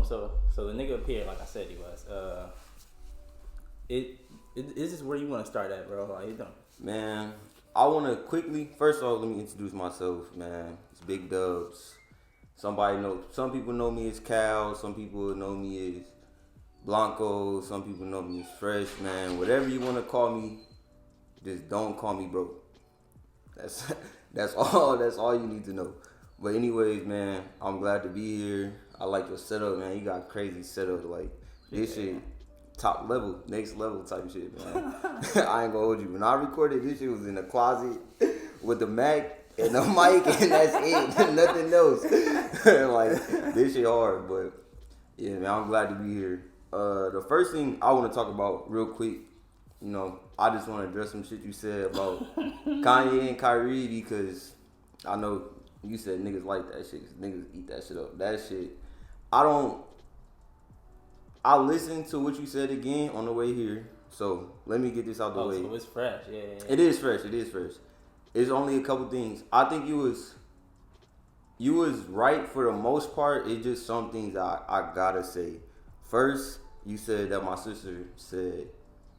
So the nigga appeared like I said he was. Is this where you want to start at, bro? How you doing? Man, I want to quickly, first of all, let me introduce myself, man. It's Big Dubs. Some people know me as Cal, some people know me as Blanco, some people know me as Fresh, man. Whatever you want to call me, just don't call me broke. That's all you need to know. But anyways, man, I'm glad to be here. I like your setup, man. You got crazy setup, like this shit. Top level, next level type shit, man. I ain't gonna hold you. When I recorded, this shit was in the closet with the Mac and the mic, and that's it. Nothing else. Like, this shit hard, but yeah, man, I'm glad to be here. The first thing I want to talk about real quick, you know, I just want to address some shit you said about Kanye and Kyrie, because I know you said niggas like that shit. Niggas eat that shit up. That shit, I listened to what you said again on the way here, so let me get this out the way. So it's fresh, yeah. It is fresh. It's only a couple things. I think you was right for the most part. It's just some things I gotta say. First, you said that my sister said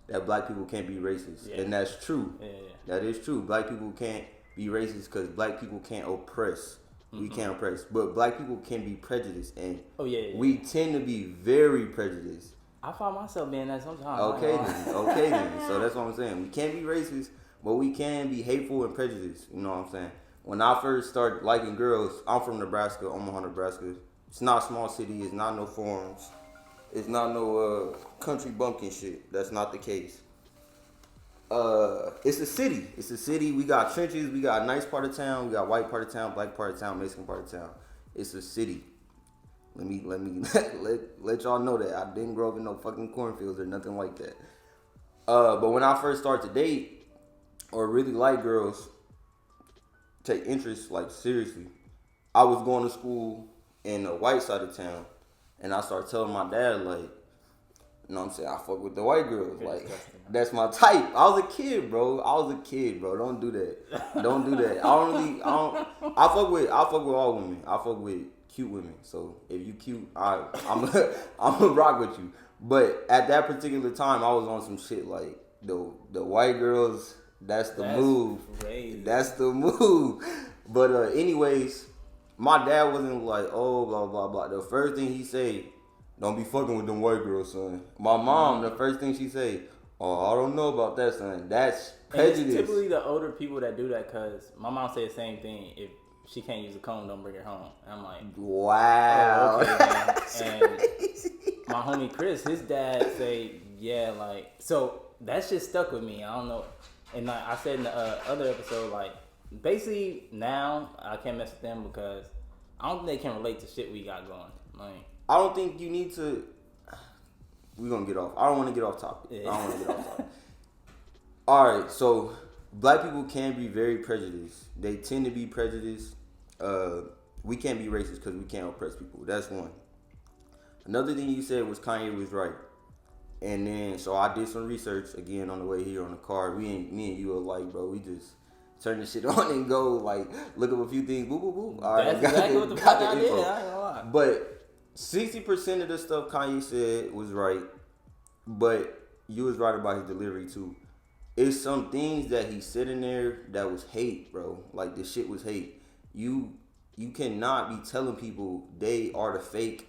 that black people can't be racist, and that's true. Yeah. That is true. Black people can't be racist because black people can't oppress. We can't oppress, but black people can be prejudiced, and we tend to be very prejudiced. I find myself being that sometimes. Okay then. So that's what I'm saying. We can't be racist, but we can be hateful and prejudiced. You know what I'm saying? When I first started liking girls, I'm from Nebraska, Omaha, Nebraska. It's not a small city. It's not no forums. It's not no country bumpkin shit. That's not the case. It's a city. It's a city. We got trenches. We got a nice part of town. We got white part of town, black part of town, Mexican part of town. It's a city. Let me let y'all know that I didn't grow up in no fucking cornfields or nothing like that. But when I first started to date or really like girls, take interest like seriously, I was going to school in the white side of town, and I started telling my dad, like, you know what I'm saying, I fuck with the white girls. Like, that's my type. I was a kid, bro. Don't do that. I fuck with all women. I fuck with cute women. So if you cute, I'm gonna rock with you. But at that particular time, I was on some shit like the white girls. That's the move. Crazy. That's the move. But anyways, my dad wasn't like, oh, blah blah blah. The first thing he said, don't be fucking with them white girls, son. My mom, the first thing she say, oh, I don't know about that, son. That's prejudice. And it's typically the older people that do that, because my mom said the same thing. If she can't use a comb, don't bring her home. And I'm like, wow. Oh, okay, man. And my homie Chris, his dad say, yeah, like, so that shit stuck with me. I don't know. And like I said in the other episode, like, basically now I can't mess with them because I don't think they can relate to shit we got going. Like, I don't think you need to. We're gonna get off. I don't want to get off topic. Yeah. I don't want to get off topic. All right, so black people can be very prejudiced. They tend to be prejudiced. We can't be racist because we can't oppress people. That's one. Another thing you said was Kanye was right. And then, so I did some research again on the way here on the car. Me and you are like, bro, we just turn the shit on and go, like, look up a few things. Boop, boop, boop. All right, that's exactly what the fuck I did. I ain't gonna lie. But 60% of the stuff Kanye said was right, but you was right about his delivery too. It's some things that he said in there that was hate, bro. Like, the shit was hate. You cannot be telling people they are the fake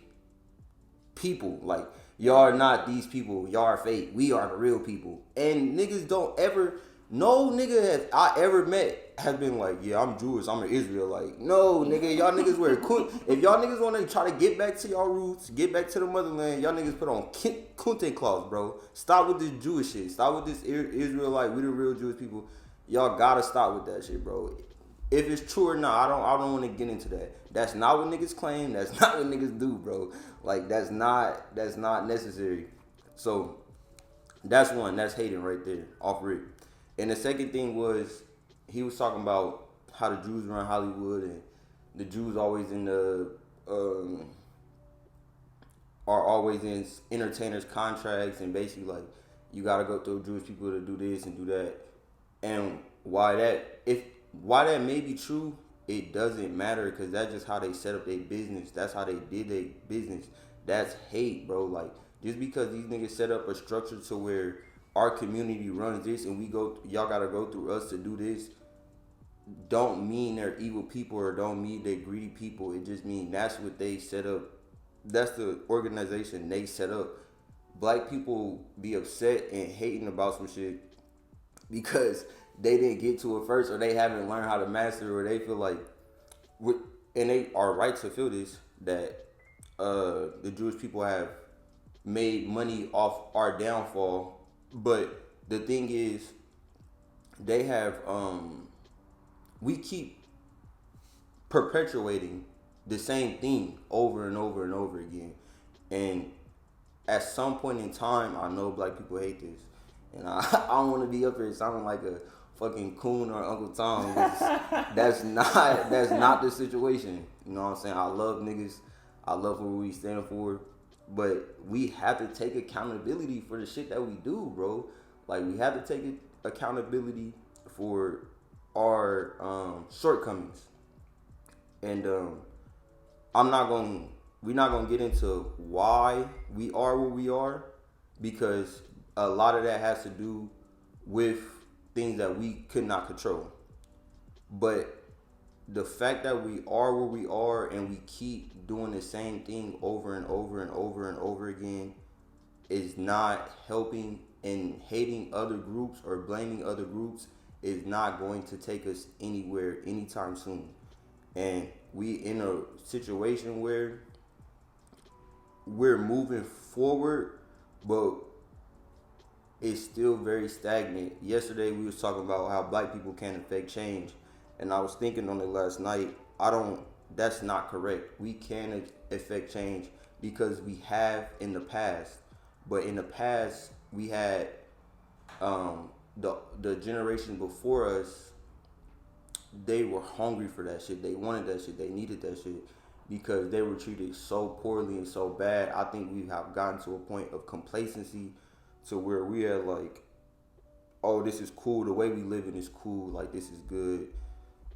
people. Like, y'all are not these people. Y'all are fake. We are the real people. And niggas don't ever. No nigga I ever met has been like, yeah, I'm Jewish, I'm an Israelite. No, nigga, y'all niggas wear if y'all niggas want to try to get back to y'all roots, get back to the motherland, y'all niggas put on kunte cloths, bro. Stop with this Jewish shit. Stop with this Israelite. We the real Jewish people. Y'all gotta stop with that shit, bro. If it's true or not, I don't want to get into that. That's not what niggas claim. That's not what niggas do, bro. Like, that's not necessary. So that's one. That's hating right there, off rip. And the second thing was, he was talking about how the Jews run Hollywood, and the Jews always in the are always in entertainers' contracts, and basically like, you gotta go through Jewish people to do this and do that. And why that may be true, it doesn't matter, because that's just how they set up their business. That's how they did their business. that's hate, bro. Like, just because these niggas set up a structure to where our community runs this and y'all gotta go through us to do this, don't mean they're evil people or don't mean they're greedy people. It just means that's what they set up. That's the organization they set up. Black people be upset and hating about some shit because they didn't get to it first, or they haven't learned how to master, or they feel like, and they are right to feel this, that the Jewish people have made money off our downfall. But the thing is, they have we keep perpetuating the same thing over and over and over again. And at some point in time, I know black people hate this. And I don't want to be up here sounding like a fucking coon or Uncle Tom. That's not the situation. You know what I'm saying? I love niggas. I love what we stand for. But we have to take accountability for the shit that we do, bro. Like, we have to take accountability for our shortcomings. And we're not gonna get into why we are where we are, because a lot of that has to do with things that we could not control. But the fact that we are where we are and we keep doing the same thing over and over and over and over again is not helping, and hating other groups or blaming other groups is not going to take us anywhere anytime soon. And we in a situation where we're moving forward, but it's still very stagnant. Yesterday we was talking about how black people can't affect change, and I was thinking on it last night. That's not correct. We can affect change because we have in the past, but in the past we had the generation before us. They were hungry for that shit. They wanted that shit. They needed that shit because they were treated so poorly and so bad. I think we have gotten to a point of complacency to where we are like, oh, this is cool. The way we live in is cool. Like, this is good.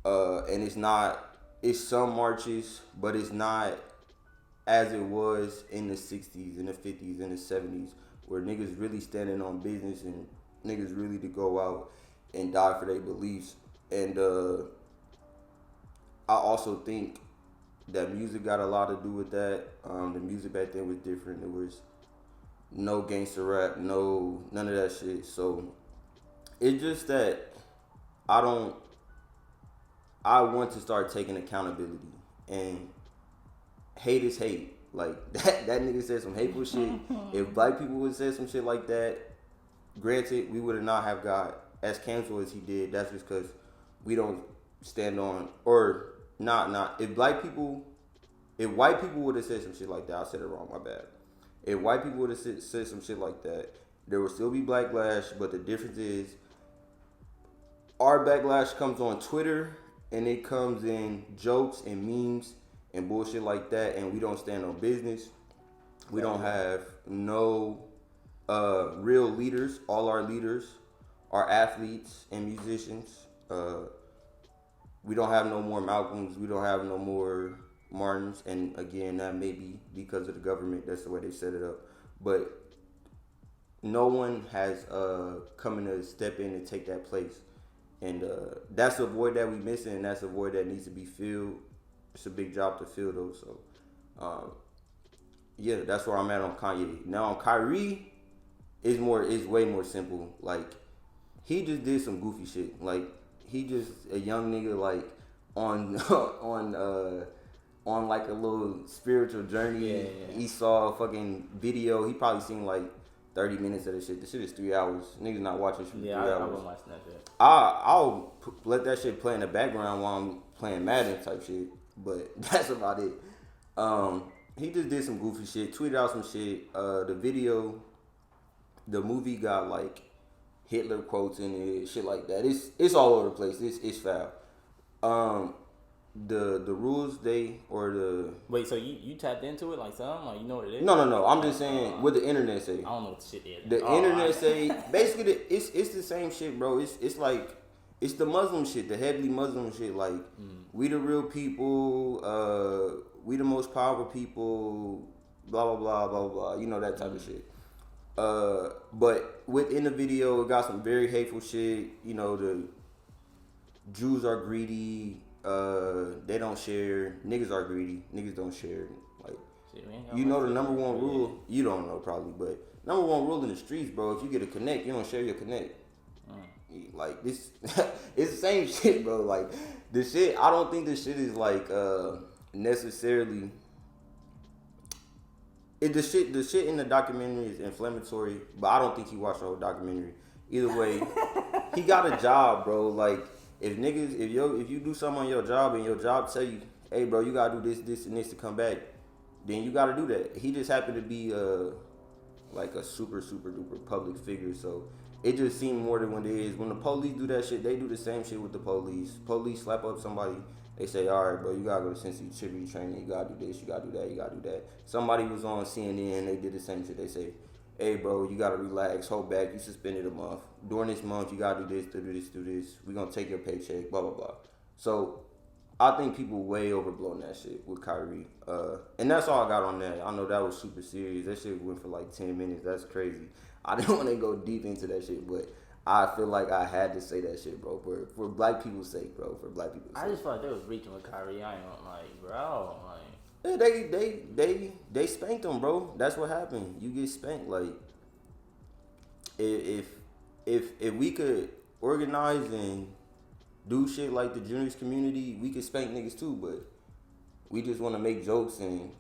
And it's some marches, but it's not as it was in the 60s, in the 50s, in the 70s, where niggas really standing on business and niggas really to go out and die for their beliefs. And I also think that music got a lot to do with that. The music back then was different. There was no gangster rap, none of that shit. So it's just that I want to start taking accountability. And hate is hate. Like, that nigga said some hateful shit. If black people would have said some shit like that, granted, we would have not have got as canceled as he did. That's just because we don't stand on, or not. If white people would have said some shit like that, I said it wrong, my bad. If white people would have said some shit like that, there would still be backlash, but the difference is our backlash comes on Twitter, and it comes in jokes and memes and bullshit like that, and we don't stand on business. We don't have no real leaders. All our leaders are athletes and musicians. We don't have no more Malcolms. We don't have no more Martins. And again, that may be because of the government. That's the way they set it up. But no one has come in to step in and take that place. And that's a void that we missing, and that's a void that needs to be filled. It's a big job to fill, though. So, yeah, that's where I'm at on Kanye. Now on Kyrie, it's way more simple. Like, he just did some goofy shit. Like, he just a young nigga, like, on on like a little spiritual journey. Yeah. He saw a fucking video. He probably seen like 30 minutes of the shit. The shit is 3 hours. Niggas not watching shit for 3 hours. I wouldn't watch that shit. I'll let that shit play in the background while I'm playing Madden type shit. But that's about it. He just did some goofy shit. Tweeted out some shit. The movie got like Hitler quotes in it, shit like that. It's all over the place. It's foul. The rules Wait, so you tapped into it like something? Like, you know what it is? No. I'm just saying what the internet say. I don't know what the shit is. The internet say basically it's the same shit, bro. It's like it's the Muslim shit, the heavily Muslim shit. Like, we the real people, we the most powerful people. blah blah blah blah blah. You know, that type of shit. But within the video, it got some very hateful shit. You know, the Jews are greedy. They don't share. Niggas are greedy. Niggas don't share. Like, you know, the number one rule. You don't know probably, but number one rule in the streets, bro. If you get a connect, you don't share your connect. Like this, it's the same shit, bro. Like the shit. I don't think this shit is like necessarily. The shit in the documentary is inflammatory, but I don't think he watched the whole documentary. Either way, he got a job, bro. Like if you do something on your job and your job tell you, hey, bro, you gotta do this, and this to come back, then you gotta do that. He just happened to be like a super duper public figure, so it just seemed more than what it is. When the police do that shit, they do the same shit with the police. Police slap up somebody. They say, all right, bro, you gotta go to sensitivity training. You gotta do this, you gotta do that, you gotta do that. Somebody was on CNN, they did the same shit. They say, hey, bro, you gotta relax, hold back. You suspended a month. During this month, you gotta do this, do this, do this. We're gonna take your paycheck, blah, blah, blah. So I think people way overblown that shit with Kyrie. And that's all I got on that. I know that was super serious. That shit went for like 10 minutes. That's crazy. I didn't want to go deep into that shit, but I feel like I had to say that shit, bro, for black people's sake, bro. For black people's sake. I just felt like they was reaching with Kyrie. I ain't like, bro, like. Yeah, they spanked him, bro. That's what happened. You get spanked. Like, if we could organize and do shit like the juniors community, we could spank niggas too. But we just want to make jokes and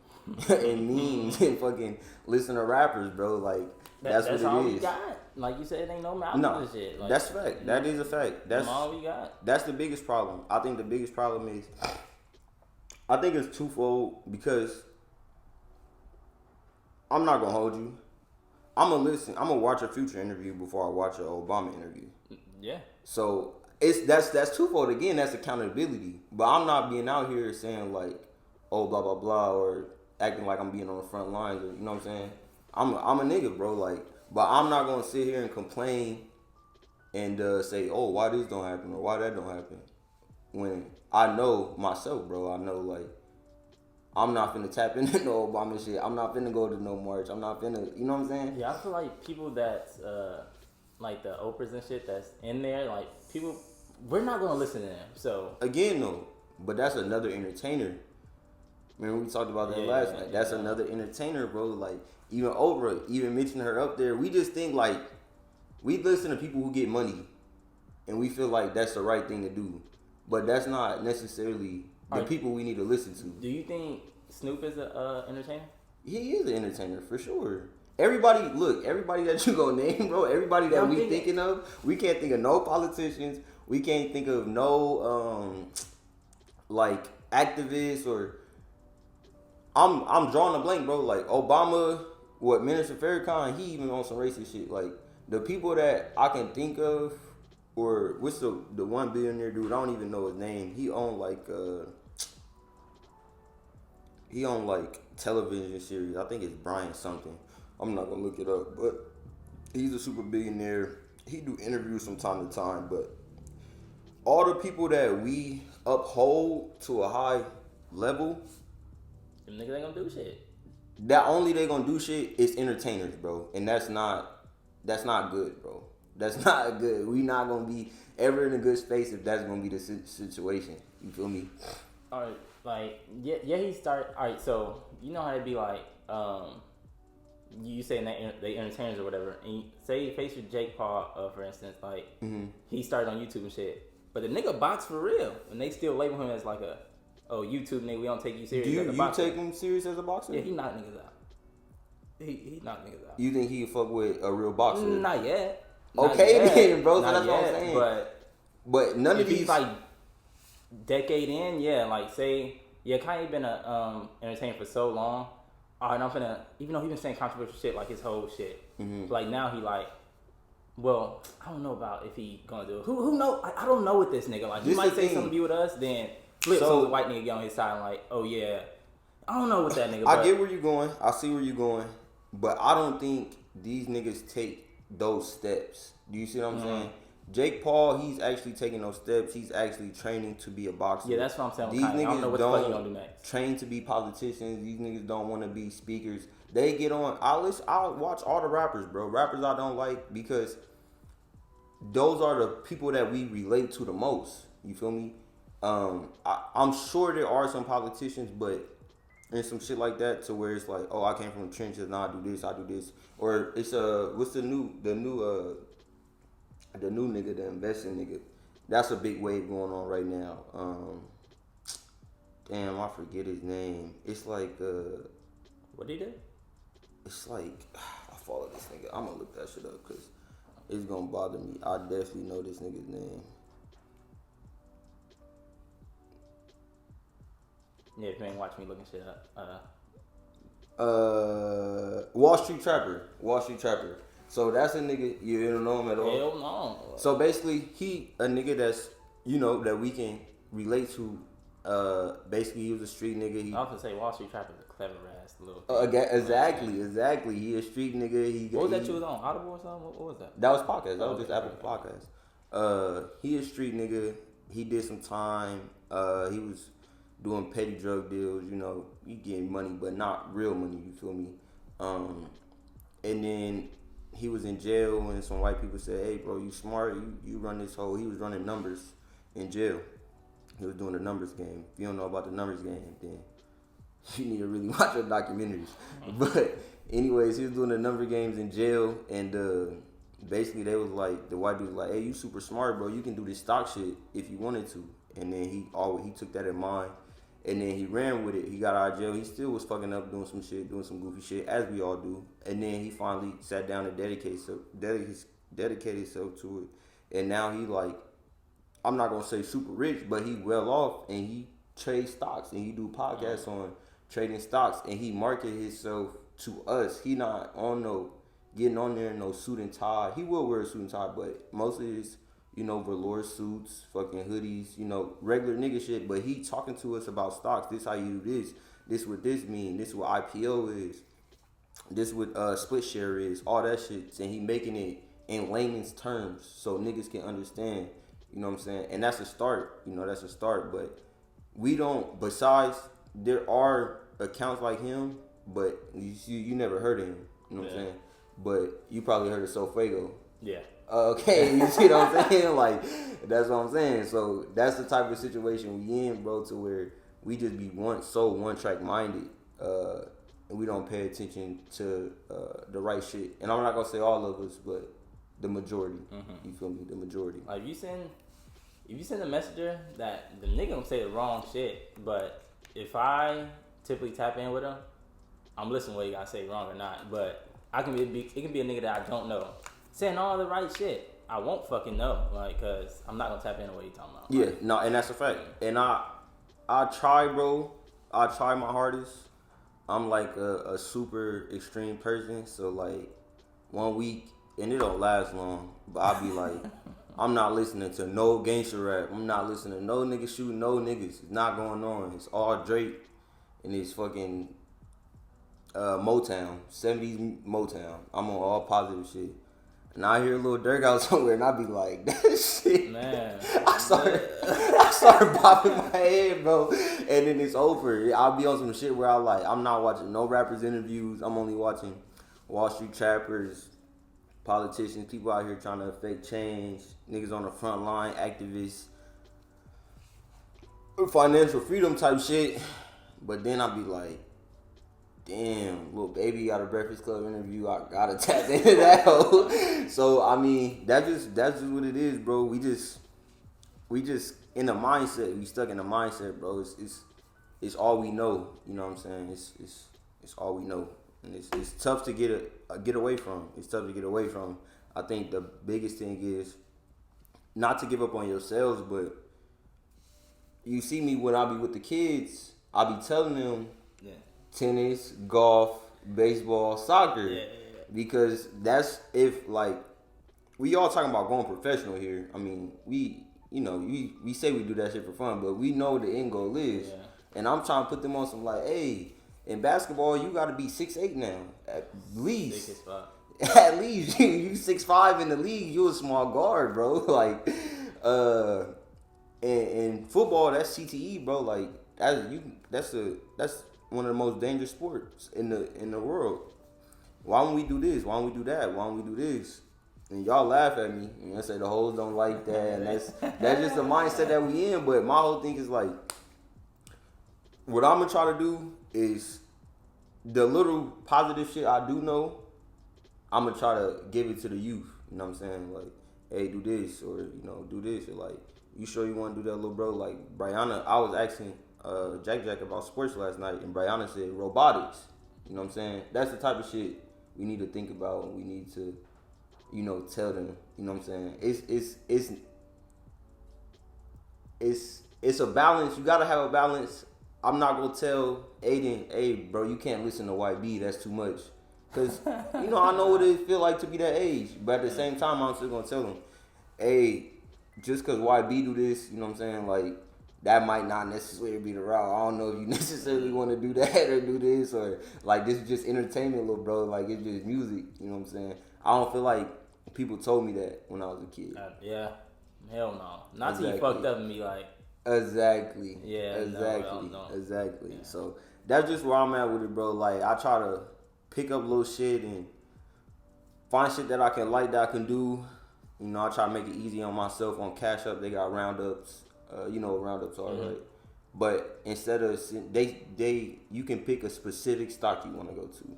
and memes and fucking listen to rappers, bro. Like. That's what it all is. We got. Like you said, it ain't no mouth and shit. Like, that's fact. That is a fact. That's all we got. That's the biggest problem. I think the biggest problem is, I think it's twofold because I'm not gonna hold you. I'm gonna listen. I'm gonna watch a Future interview before I watch an Obama interview. Yeah. So that's twofold. Again, that's accountability. But I'm not being out here saying like, oh, blah blah blah, or acting like I'm being on the front lines, or you know what I'm saying. I'm a nigga, bro. Like, but I'm not gonna sit here and complain and say, oh, why this don't happen or why that don't happen. When I know myself, bro. I know like I'm not finna tap into no Obama shit. I'm not finna go to no march. I'm not finna, you know what I'm saying? Yeah, I feel like people that's like the Oprahs and shit that's in there, like people, we're not gonna listen to them. So again, though, but that's another entertainer. Remember we talked about that last night. That's another entertainer, bro. Like. Even Oprah, even mentioning her up there, we just think like we listen to people who get money, and we feel like that's the right thing to do, but that's not necessarily the people we need to listen to. Do you think Snoop is a entertainer? He is an entertainer for sure. Everybody that you gonna name, bro. Everybody that we thinking of, we can't think of no politicians. We can't think of no like activists or. I'm drawing a blank, bro. Like Obama. What Minister Farrakhan, he even on some racist shit. Like the people that I can think of, or what's the one billionaire dude? I don't even know his name. He owned like television series. I think it's Brian something. I'm not gonna look it up, but he's a super billionaire. He do interviews from time to time, but all the people that we uphold to a high level, them niggas ain't gonna do shit. That only they gonna do shit is entertainers, bro, and that's not good, bro. That's not good. We not gonna be ever in a good space if that's gonna be the situation. You feel me? All right, like yeah. He started. All right, so you know how they be like, you saying that they entertainers or whatever, and say you face with Jake Paul, for instance, like he started on YouTube and shit, but the nigga box for real, and they still label him as like a. Oh, YouTube nigga, we don't take you serious. Do you take him serious as a boxer? Yeah, he knocked niggas out. He knocked niggas out. You think he fuck with a real boxer? Not yet. Then, bro. So that's what I'm saying. But none of these. He's like decade in, yeah. Like say, yeah, Kanye been a entertainer for so long. All right, I'm finna, even though he been saying controversial shit like his whole shit. Like now he like, well, I don't know about if he gonna do it. Who know? I don't know with this nigga. Like he might say something to be with us, then. Flip, so the white nigga get on his side and like, oh yeah, I don't know what that nigga. I get where you're going. I see where you're going, but I don't think these niggas take those steps. Do you see what I'm saying? Jake Paul, he's actually taking those steps. He's actually training to be a boxer. Yeah, that's what I'm saying. These niggas I don't know what the fuck you gonna do next. train to be politicians. These niggas don't want to be speakers. They get on. I'll watch all the rappers, bro. Rappers I don't like because those are the people that we relate to the most. You feel me? I'm sure there are some politicians, but and some shit like that to where it's like, oh, I came from the trenches, now I do this, or it's what's the new nigga, the investing nigga. That's a big wave going on right now. Damn, I forget his name. It's like what did he do? It's like I follow this nigga. I'm gonna look that shit up because it's gonna bother me. I definitely know this nigga's name. Yeah, if you ain't watch me looking shit up. Wall Street Trapper. So that's a nigga, you don't know him at all? Hell no. So basically, he a nigga that's, that we can relate to. Basically, he was a street nigga. I was gonna say Wall Street Trapper is a clever ass little. Exactly. He a street nigga. What was that you was on? Audible or something? What was that? That was podcast. That was just Apple Podcast. He a street nigga. He did some time. He was doing petty drug deals. You getting money, but not real money. You feel me? And then he was in jail, and some white people said, "Hey, bro, you smart. You run this whole." He was running numbers in jail. He was doing the numbers game. If you don't know about the numbers game, then you need to really watch your documentaries. But anyways, he was doing the number games in jail, and basically they was like, the white dude was like, "Hey, you super smart, bro. You can do this stock shit if you wanted to." And then he took that in mind, and then he ran with it. He got out of jail. He still was fucking up, doing some shit, doing some goofy shit, as we all do. And then he finally sat down and dedicated himself to it. And now he like, I'm not gonna say super rich, but he well off, and he trades stocks, and he do podcasts on trading stocks, and he market himself to us. He not on getting on there in no suit and tie. He will wear a suit and tie, but mostly it's velour suits, fucking hoodies, regular nigga shit. But he talking to us about stocks. This how you do this. This what this mean. This what IPO is. This what split share is. All that shit, and he making it in layman's terms so niggas can understand. You know what I'm saying? And that's a start. That's a start. But we don't. Besides, there are accounts like him, but you never heard of him. You know what I'm saying? But you probably heard of Sofago. Yeah. Okay, you see what I'm saying? Like, that's what I'm saying. So that's the type of situation we in, bro, to where we just be one track minded, and we don't pay attention to the right shit. And I'm not gonna say all of us, but the majority. You feel me? The majority. Like if you send a messenger that the nigga gonna say the wrong shit, but if I typically tap in with him, I'm listening whether you gotta say wrong or not. But it can be a nigga that I don't know saying all the right shit. I won't fucking know, like, cause I'm not gonna tap into what you talking about. Yeah, no, and that's a fact. And I try, bro. I try my hardest. I'm like a super extreme person, so like 1 week, and it don't last long, but I'll be like, I'm not listening to no gangster rap. I'm not listening to no niggas shooting no niggas. It's not going on. It's all Drake and it's fucking Motown, 70s Motown. I'm on all positive shit. And I hear a little Dirk out somewhere, and I be like, that shit. Man. I started popping my head, bro. And then it's over. I'll be on some shit where I'm not watching no rappers' interviews. I'm only watching Wall Street Trappers, politicians, people out here trying to affect change, niggas on the front line, activists, financial freedom type shit. But then I'll be like, damn, little baby got a Breakfast Club interview. I gotta tap into that hoe. So I mean, that's just what it is, bro. We just in the mindset. We stuck in the mindset, bro. It's all we know. You know what I'm saying? It's all we know, and it's tough to get away from. It's tough to get away from. I think the biggest thing is not to give up on yourselves, but you see me when I be with the kids. I be telling them. Yeah. Tennis, golf, baseball, soccer. Yeah. Because that's if like we all talking about going professional here. I mean, we say we do that shit for fun, but we know the end goal is. Yeah. And I'm trying to put them on some like, hey, in basketball you gotta be 6'8" now. At least. At least you 6'5" in the league, you a small guard, bro. Like, and football, that's CTE, bro. Like that's one of the most dangerous sports in the world. Why don't we do this? Why don't we do that? Why don't we do this? And y'all laugh at me. You know, say the hoes don't like that, and that's just the mindset that we in. But my whole thing is like, what I'm gonna try to do is the little positive shit I do know, I'm gonna try to give it to the youth. You know what I'm saying? Like, hey, do this, or do this, or like, you sure you want to do that, little bro? Like Brianna, I was asking Jack about sports last night, and Brianna said robotics. You know what I'm saying? That's the type of shit we need to think about, and we need to, tell them. You know what I'm saying? It's a balance. You gotta have a balance. I'm not gonna tell Aiden, hey, bro, you can't listen to YB. That's too much. Cause I know what it feel like to be that age. But at the same time, I'm still gonna tell him, hey, just cause YB do this, you know what I'm saying? Like, that might not necessarily be the route. I don't know if you necessarily want to do that or do this, or like, this is just entertainment, little bro. Like, it's just music. You know what I'm saying? I don't feel like people told me that when I was a kid. Yeah, hell no. Not Exactly. till you fucked up and be like. Exactly. Yeah. Exactly. No. Exactly. Yeah. So that's just where I'm at with it, bro. Like, I try to pick up little shit and find shit that I can like, that I can do. I try to make it easy on myself. On Cash App, they got roundups. You know what roundups are, right? But instead of you can pick a specific stock you want to go to.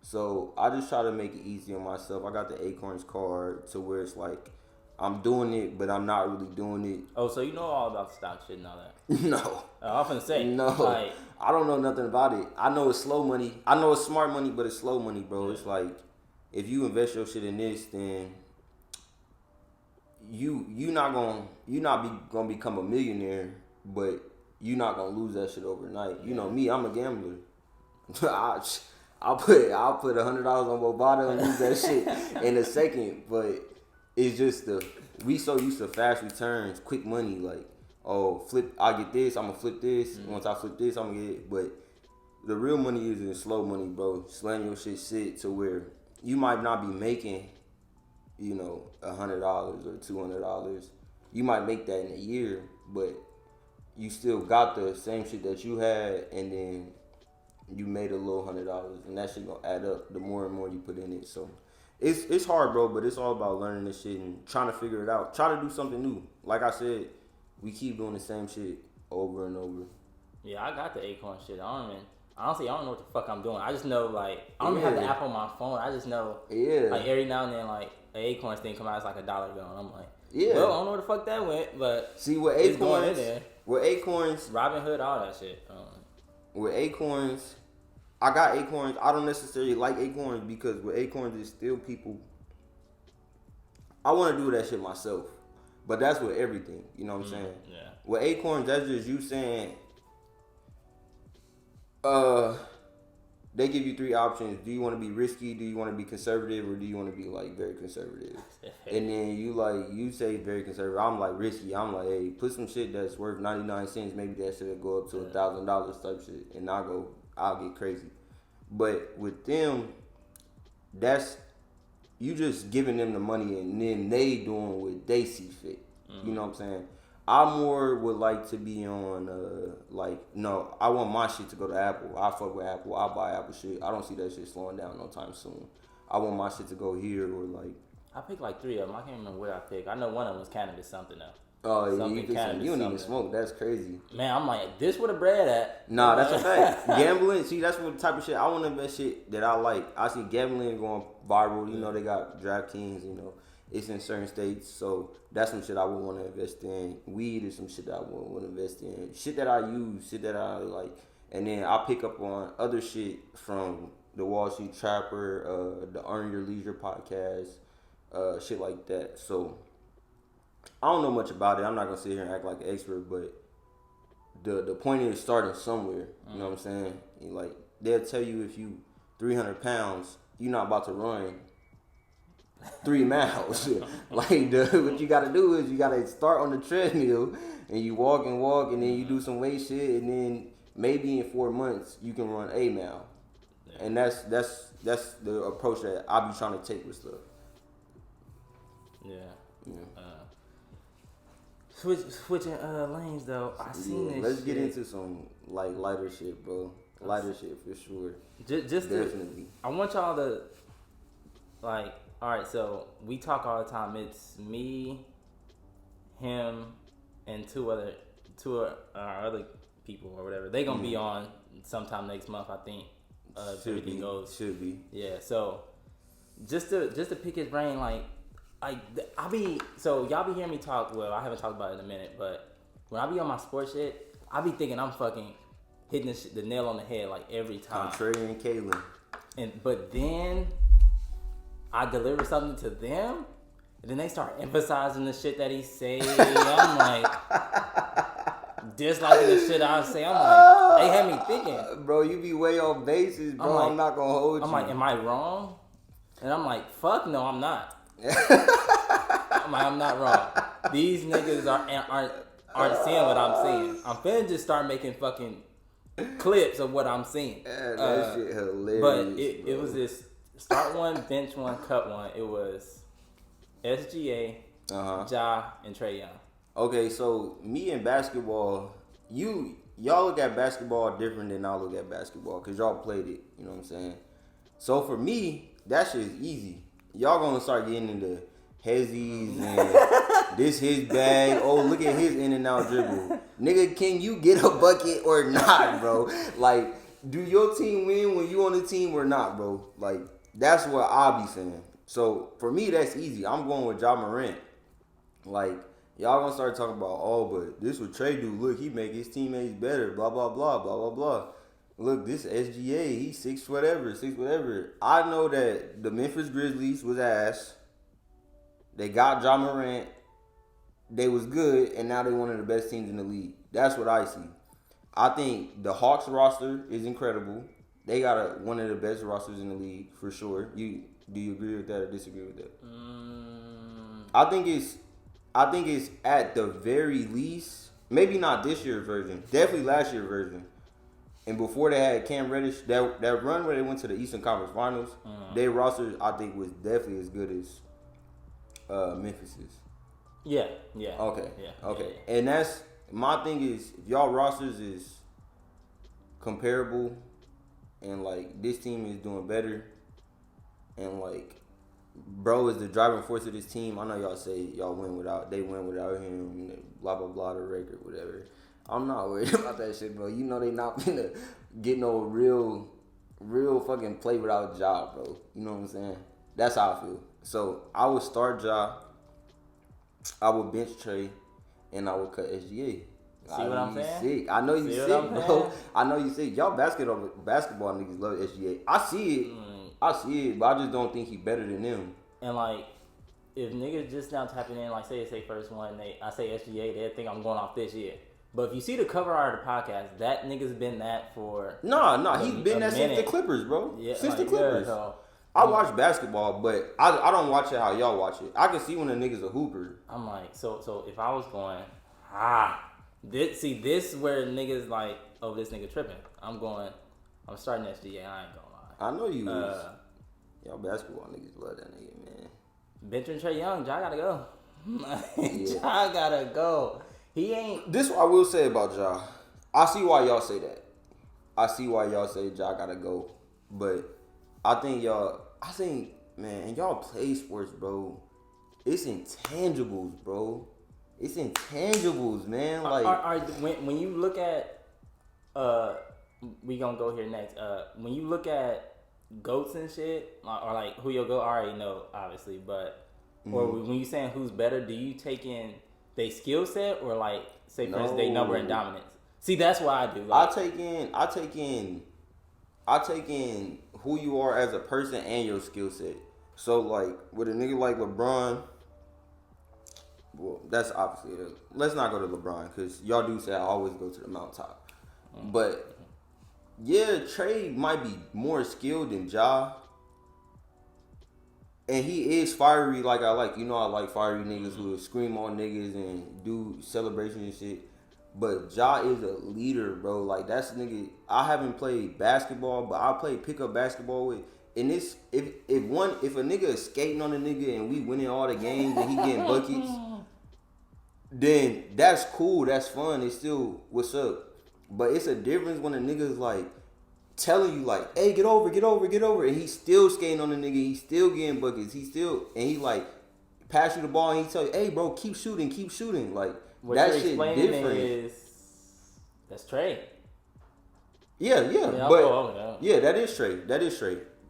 So I just try to make it easy on myself. I got the Acorns card to where it's like I'm doing it, but I'm not really doing it. Oh, so you know all about the stock shit and all that? No. I often say no. Like, I don't know nothing about it. I know it's slow money. I know it's smart money, but it's slow money, bro. It's like, if you invest your shit in this, then you not gonna become a millionaire, but you not gonna lose that shit overnight. You know me, I'm a gambler. I'll put $100 on Bovada and lose that shit in a second. But it's just we so used to fast returns, quick money. Like, oh, I get this, I'm gonna flip this. Once I flip this, I'm gonna get it. But the real money is in slow money, bro. Just letting your shit sit to where you might not be making, $100 or $200. You might make that in a year, but you still got the same shit that you had, and then you made a little $100, and that shit gonna add up the more and more you put in it. So it's hard, bro, but it's all about learning this shit and trying to figure it out. Try to do something new. Like I said, we keep doing the same shit over and over. Yeah, I got the Acorn shit. Honestly, I don't know what the fuck I'm doing. I just know, like, I don't even have the app on my phone. I just know, like, every now and then, like, an Acorns thing come out, it's like $1 bill, and I'm like, well, I don't know where the fuck that went, but see, with Acorns, Robin Hood, all that shit. With Acorns, I got Acorns. I don't necessarily like Acorns because with Acorns, it's still people. I want to do that shit myself, but that's with everything. You know what I'm saying? Yeah. With Acorns, that's just you saying, they give you 3 options. Do you want to be risky? Do you want to be conservative? Or do you want to be like very conservative? And then you say very conservative. I'm like risky. I'm like, hey, put some shit that's worth 99 cents. Maybe that shit go up to $1,000 type shit. And I'll get crazy. But with them, that's you just giving them the money and then they doing what they see fit. You know what I'm saying? I more would like to be on, no, I want my shit to go to Apple. I fuck with Apple. I buy Apple shit. I don't see that shit slowing down no time soon. I want my shit to go here or like. I picked like 3 of them. I can't remember what I picked. I know one of them was cannabis something though. Oh, yeah, you don't even smoke. That's crazy. Man, I'm like, this where the bread at? Nah, that's a fact. Gambling, see, that's what type of shit. I want to invest shit that I like. I see gambling going viral. You know, they got DraftKings, it's in certain states. So that's some shit I would want to invest in. Weed is some shit that I would want to invest in. Shit that I use, shit that I like. And then I pick up on other shit from the Wall Street Trapper, the Earn Your Leisure podcast, shit like that. So I don't know much about it. I'm not gonna sit here and act like an expert, but the point is starting somewhere. You know what I'm saying? Like, they'll tell you if you 300 pounds, you're not about to run 3 miles. Like, what you gotta do is you gotta start on the treadmill and you walk, and then you do some weight shit, and then maybe in 4 months you can run a mile. And that's that's the approach that I be trying to take with stuff. Yeah. Yeah. Switching lanes though. I seen this. Let's shit. get into some like lighter shit, bro. Lighter shit for sure. Just definitely. I want y'all to like. All right, so we talk all the time. It's me, him, and two other other people or whatever. They gonna be on sometime next month, I think. If everything goes. Should be. Yeah. So just to pick his brain, like y'all be hearing me talk. Well, I haven't talked about it in a minute, but when I be on my sports shit, I be thinking I'm fucking hitting the nail on the head like every time. Contrarian Kalen. But then I deliver something to them, and then they start emphasizing the shit that he say. I'm like disliking the shit I say. I'm like, they had me thinking. Bro, you be way off bases, bro. I'm not gonna hold you. I'm like, am I wrong? And I'm like, fuck no, I'm not. I'm not wrong. These niggas aren't seeing what I'm seeing. I'm finna just start making fucking clips of what I'm seeing. That shit hilarious. But it was this start one, bench one, cut one. It was SGA, Ja, and Trae Young. Okay, so me and basketball, y'all look at basketball different than I look at basketball because y'all played it. You know what I'm saying? So for me, that shit is easy. Y'all gonna start getting into hezzies and this his bag. Oh, look at his in and out dribble. Nigga, can you get a bucket or not, bro? Like, do your team win when you on the team or not, bro? Like, that's what I be saying. So for me, that's easy. I'm going with Ja Morant. Like, y'all gonna start talking about, oh, but this what Trey do. Look, he make his teammates better. Blah blah blah blah blah blah. Look, this SGA, he's 6 whatever. I know that the Memphis Grizzlies was ass. They got Ja Morant. They was good, and now they one of the best teams in the league. That's what I see. I think the Hawks roster is incredible. They got one of the best rosters in the league for sure. Do you agree with that or disagree with that? I think it's at the very least, maybe not this year's version, definitely last year's version. And before they had Cam Reddish, that run where they went to the Eastern Conference Finals, their roster I think was definitely as good as Memphis's. Yeah. Okay. Yeah. Okay. Yeah. And that's my thing is if y'all rosters is comparable and like this team is doing better and like bro is the driving force of this team. I know y'all say they win without him, blah blah blah the record, whatever. I'm not worried about that shit, bro. You know they not gonna get no real fucking play without Ja, bro. You know what I'm saying? That's how I feel. So I would start Ja, I would bench Trey, and I would cut SGA. See what I'm saying? Sick. I know you sick, bro. I know you sick. Y'all basketball niggas love SGA. I see it, but I just don't think he better than them. And like, if niggas just now tapping in, like say first one, I say SGA, they think I'm going off this year. But if you see the cover art of the podcast, that nigga's been that for he's been that since the Clippers, bro. Yeah, since the Clippers. Yeah, so, I watch basketball, but I don't watch it how y'all watch it. I can see when a nigga's a hooper. I'm like, so if I was going, this is where niggas like, oh, this nigga tripping. I'm starting SGA. I ain't gonna lie. I know you is. Y'all basketball niggas love that nigga, man. Bench and Trae Young, Ja gotta go. Ja gotta go. He ain't. This what I will say about Ja. I see why y'all say that. I see why y'all say Ja gotta go. But I think man, y'all play sports, bro. It's intangibles, bro. It's intangibles, man. Like when you look at we gonna go here next. When you look at GOATs and shit, or like who your GOAT, I already know, obviously, but or when you saying who's better, do you take in they skill set or like say for instance they number and dominance? See, that's what I do. Like, I take in who you are as a person and your skill set. So like with a nigga like LeBron, well, that's obviously let's not go to LeBron because y'all do say I always go to the mountaintop. But yeah, Trey might be more skilled than Ja. And he is fiery like I like. You know I like fiery niggas who will scream on niggas and do celebrations and shit. But Ja is a leader, bro. Like, that's a nigga. I haven't played basketball, but I played pickup basketball with. and this if a nigga is skating on a nigga and we winning all the games and he getting buckets, then that's cool, that's fun, it's still what's up. But it's a difference when a nigga is like telling you like, hey, get over, and he's still skating on the nigga, he's still getting buckets, and he like pass you the ball and he tell you, hey bro, keep shooting. Like what that you're shit explaining different. Is that's Trey. Yeah, that is straight.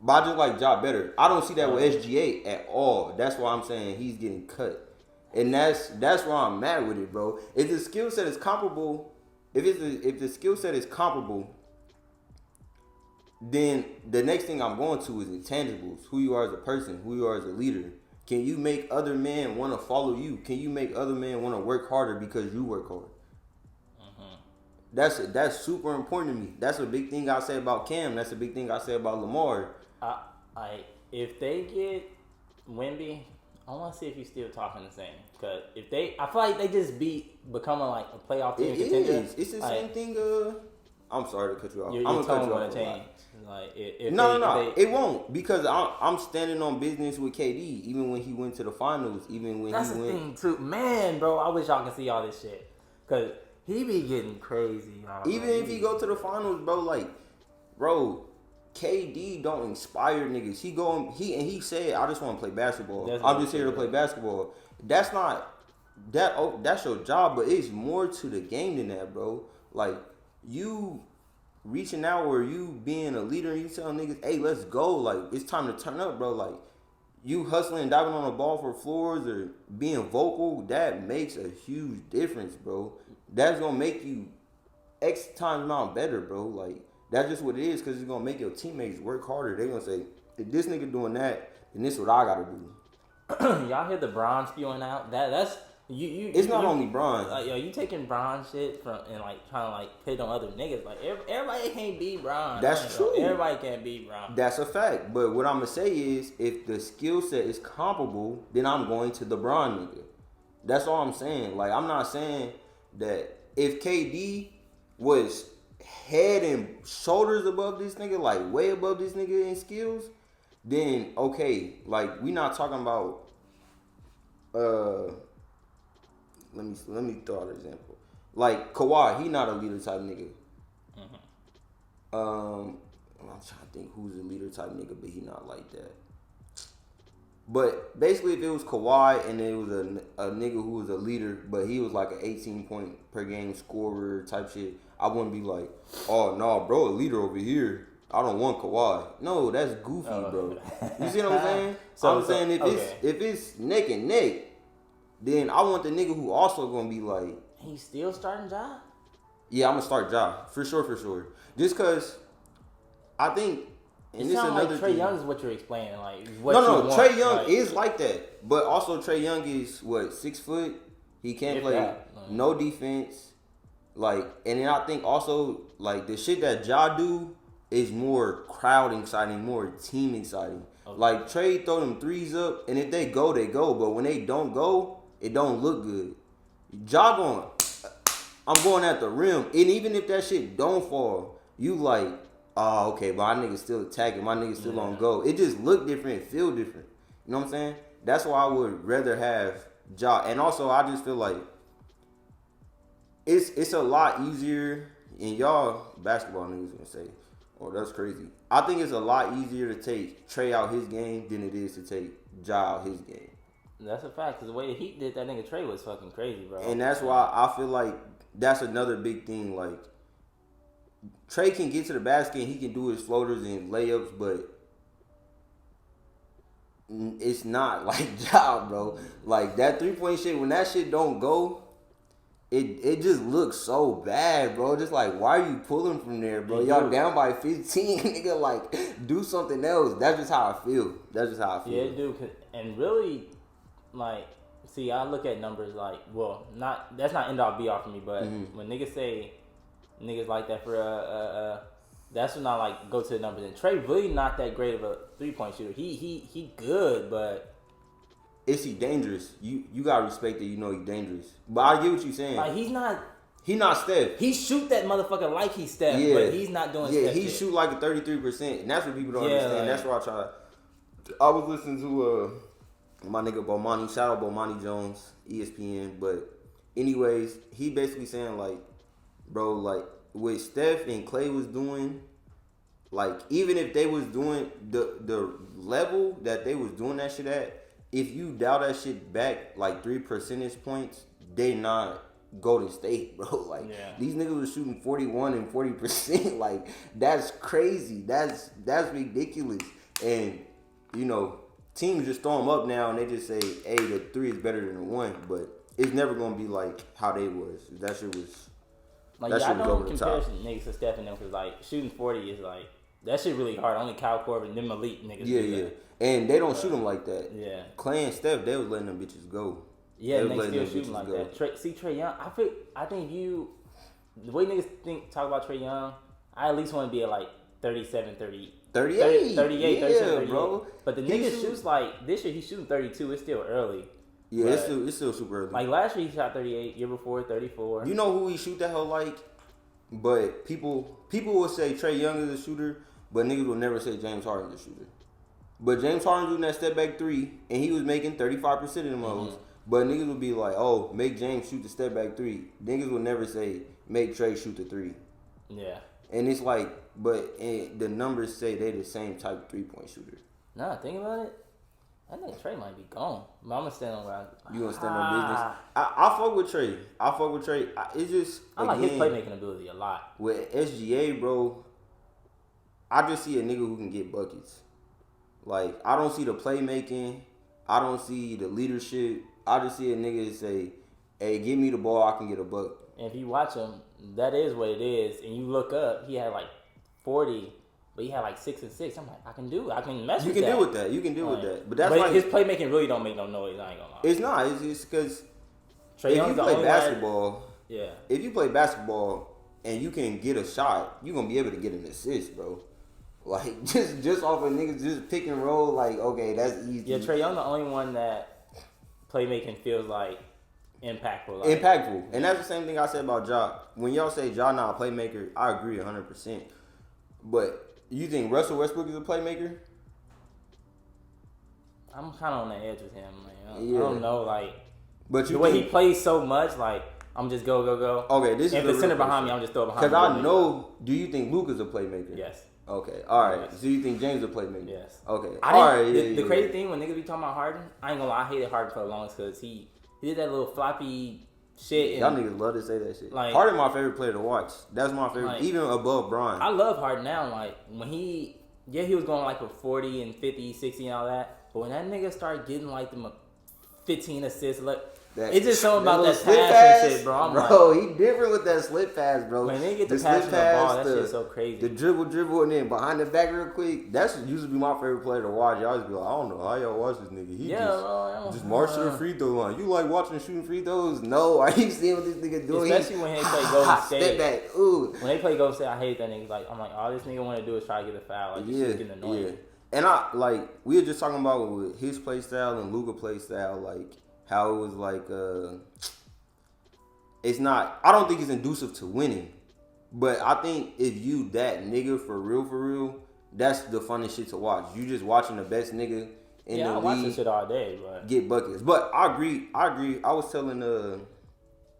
But I just like Ja better. I don't see that with SGA at all. That's why I'm saying he's getting cut, and that's why I'm mad with it, bro. If the skill set is comparable, if the skill set is comparable, then the next thing I'm going to is intangibles. Who you are as a person, who you are as a leader. Can you make other men want to follow you? Can you make other men want to work harder because you work hard? That's super important to me. That's a big thing I say about Cam. That's a big thing I say about Lamar. If they get Wemby, I want to see if he's still talking the same. Cause I feel like they just becoming like a playoff team contender. It's the same thing. I'm sorry to cut you off. Your I'm gonna cut you off. Change. Like it won't, because I'm standing on business with KD. Even when he went to the finals, even when that's he the went. thing too, man, bro. I wish y'all could see all this shit, cause he be getting crazy. Even if he go to the finals, bro, like, bro, KD don't inspire niggas. He said, I just want to play basketball. I'm just here to play basketball. That's not that's your job, but it's more to the game than that, bro. Like, you reaching out or you being a leader and you telling niggas, hey, let's go. Like, it's time to turn up, bro. Like, you hustling and diving on the ball for floors or being vocal, that makes a huge difference, bro. That's gonna make you X times amount better, bro. Like, that's just what it is, because it's gonna make your teammates work harder. They're gonna say, if this nigga doing that, then this is what I gotta do. Y'all hear the Bron spewing out? That's It's not only Bron. Like, yo, you taking Bron shit from and like trying to like pit on other niggas. Like, everybody can't beat Bron. That's true. Everybody can't beat Bron. That's a fact. But what I'm gonna say is, if the skill set is comparable, then I'm going to the Bron nigga. That's all I'm saying. Like, I'm not saying that if KD was head and shoulders above this nigga, like way above this nigga in skills, then okay, like, we not talking about let me throw out an example. Like Kawhi, he not a leader type nigga. I'm trying to think who's a leader type nigga, but he not like that. But basically, if it was Kawhi and it was a nigga who was a leader, but he was like an 18 point per game scorer type shit, I wouldn't be like, oh no, bro, a leader over here. I don't want Kawhi. No, that's goofy, bro. You see what I'm saying? I'm saying if it's neck and neck, then I want the nigga who also gonna be like, he's still starting Ja? Yeah, I'm gonna start Ja for sure. Just cause I think. And it sounds like Trae Young is what you're explaining. Like, what Trae Young is like that, but also Trae Young is what, 6 foot. He can't play no defense. Like, and then I think also like the shit that Ja do is more crowd exciting, more team exciting. Okay. Like, Trae throw them threes up, and if they go, they go. But when they don't go, it don't look good. Ja going, I'm going at the rim, and even if that shit don't fall, you like, oh, okay, but my nigga still attacking. My nigga still on go. It just look different, feel different. You know what I'm saying? That's why I would rather have Ja. And also, I just feel like it's a lot easier. And y'all basketball niggas gonna say, oh, that's crazy. I think it's a lot easier to take Trae out his game than it is to take Ja out his game. That's a fact, because the way the Heat did that nigga Trae was fucking crazy, bro. And that's why I feel like that's another big thing. Like, Trae can get to the basket and he can do his floaters and layups, but it's not like Ja, bro. Like, that 3-point shit, when that shit don't go, it just looks so bad, bro. Just like, why are you pulling from there, bro? Y'all down by 15, nigga. Like, do something else. That's just how I feel. Yeah, dude. And really, like, see, I look at numbers like, well, that's not end all be all for me, but when niggas say niggas like that for that's when I like go to the numbers. And Trae really not that great of a 3-point shooter. He good, but is he dangerous? You gotta respect that. You know he's dangerous. But I get what you're saying. Like, he's not He not Steph. He shoot that motherfucker like he's Steph, but he's not doing Steph. Yeah, he shoot like a 33%, and that's what people don't understand. Like, that's why I was listening to my nigga Bomani, shout out Bomani Jones, ESPN. But anyways, he basically saying like, bro, like what Steph and Clay was doing, like even if they was doing the level that they was doing that shit at, if you dial that shit back like 3 percentage points, they not Golden State, bro. Like these niggas was shooting 41 and 40%. Like that's crazy. That's ridiculous. And you know, teams just throw them up now and they just say, hey, the 3 is better than the 1. But it's never gonna be like how they was. That shit was like I don't compare niggas to Steph and them because like shooting 40 is like that shit really hard. Only Kyle Korver and them elite niggas. Yeah. And they don't shoot them like that. Yeah. Clay and Steph, they was letting them bitches go. Yeah, and they still shooting like that. Trae Young, I think the way niggas talk about Trae Young, I at least want to be at like 37, 38. 38. 38. Bro. But the nigga shoots like, this year he's shooting 32. It's still early. Yeah, it's still super early. Like last year he shot 38, year before 34. You know who he shoot that hell like? But people will say Trae Young is a shooter, but niggas will never say James Harden is a shooter. But James Harden doing that step back 3, and he was making 35% of them hoes. But niggas would be like, oh, make James shoot the step back 3. Niggas would never say, make Trae shoot the 3. Yeah. And it's like, but the numbers say they the same type of 3-point shooter. Nah, think about it. I think Trae might be gone. But I'm going to stand on ground. You going to stand on business? I fuck with Trae. It's just, I like his playmaking ability a lot. With SGA, bro, I just see a nigga who can get buckets. Like, I don't see the playmaking. I don't see the leadership. I just see a nigga say, hey, give me the ball, I can get a buck. And if you watch him, that is what it is. And you look up, he had like 40, but he had like 6 and 6. I'm like, I can mess with that. You can deal with that. You can deal with that. But that's but like, his playmaking really don't make no noise, I ain't gonna lie. It's not. It's because if you play basketball, yeah. If you play basketball and you can get a shot, you're going to be able to get an assist, bro. Like, just off of niggas just pick and roll, like, okay, that's easy. Yeah, Trae Young the only one that playmaking feels like impactful. Like, impactful. And that's the same thing I said about Ja. When y'all say Ja not a playmaker, I agree 100%. But you think Russell Westbrook is a playmaker? I'm kind of on the edge with him. Like, I don't know, like, but the way he plays so much, like, I'm just go. Okay, this is if the center behind me, I'm just throw it behind me. Because I know, do you think Luka's a playmaker? Yes. Okay, all right. Yes. So you think James a playmaker? Yes. Okay, The crazy thing when niggas be talking about Harden, I ain't gonna lie, I hated Harden for the longest because he did that little floppy shit. Y'all niggas love to say that shit. Like, Harden my favorite player to watch. That's my favorite, like, even above Bron. I love Harden now. Like, when he was going like with 40 and 50, 60 and all that. But when that nigga started getting like them 15 assists, it's just something about that pass and shit, bro. He different with that slip pass, bro. When they get the pass the ball, that shit's so crazy. The dribble, and then behind the back real quick. That's used to be my favorite player to watch. Y'all just be like, I don't know how y'all watch this nigga. He just march to the free throw line. You like watching shooting free throws? No, are you seeing what this nigga doing? Especially when they play Golden State. Step back. Ooh. When they play Golden State, I hate that nigga. Like, I'm like, all this nigga want to do is try to get a foul. Like, this shit's getting annoying. Yeah. And we were just talking about with his play style and Luka play style, like, how it was like, it's not, I don't think it's inducive to winning. But I think if you that nigga for real, that's the funnest shit to watch. You just watching the best nigga in the league. I watch this shit all day, but get buckets. But I agree. I was telling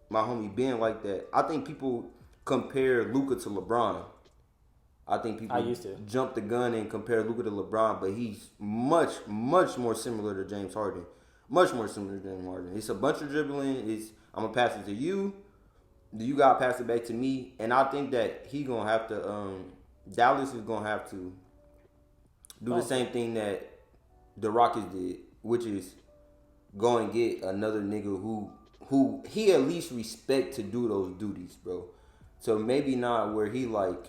my homie Ben like that. I think people compare Luka to LeBron. I think people used to jump the gun and compare Luka to LeBron, but he's much more similar to James Harden. Much more similar to James Harden. It's a bunch of dribbling. I'm gonna pass it to you. You gotta pass it back to me. And I think that he gonna have to. Dallas is gonna have to do the same thing that the Rockets did, which is go and get another nigga who he at least respect to do those duties, bro. So maybe not where he like.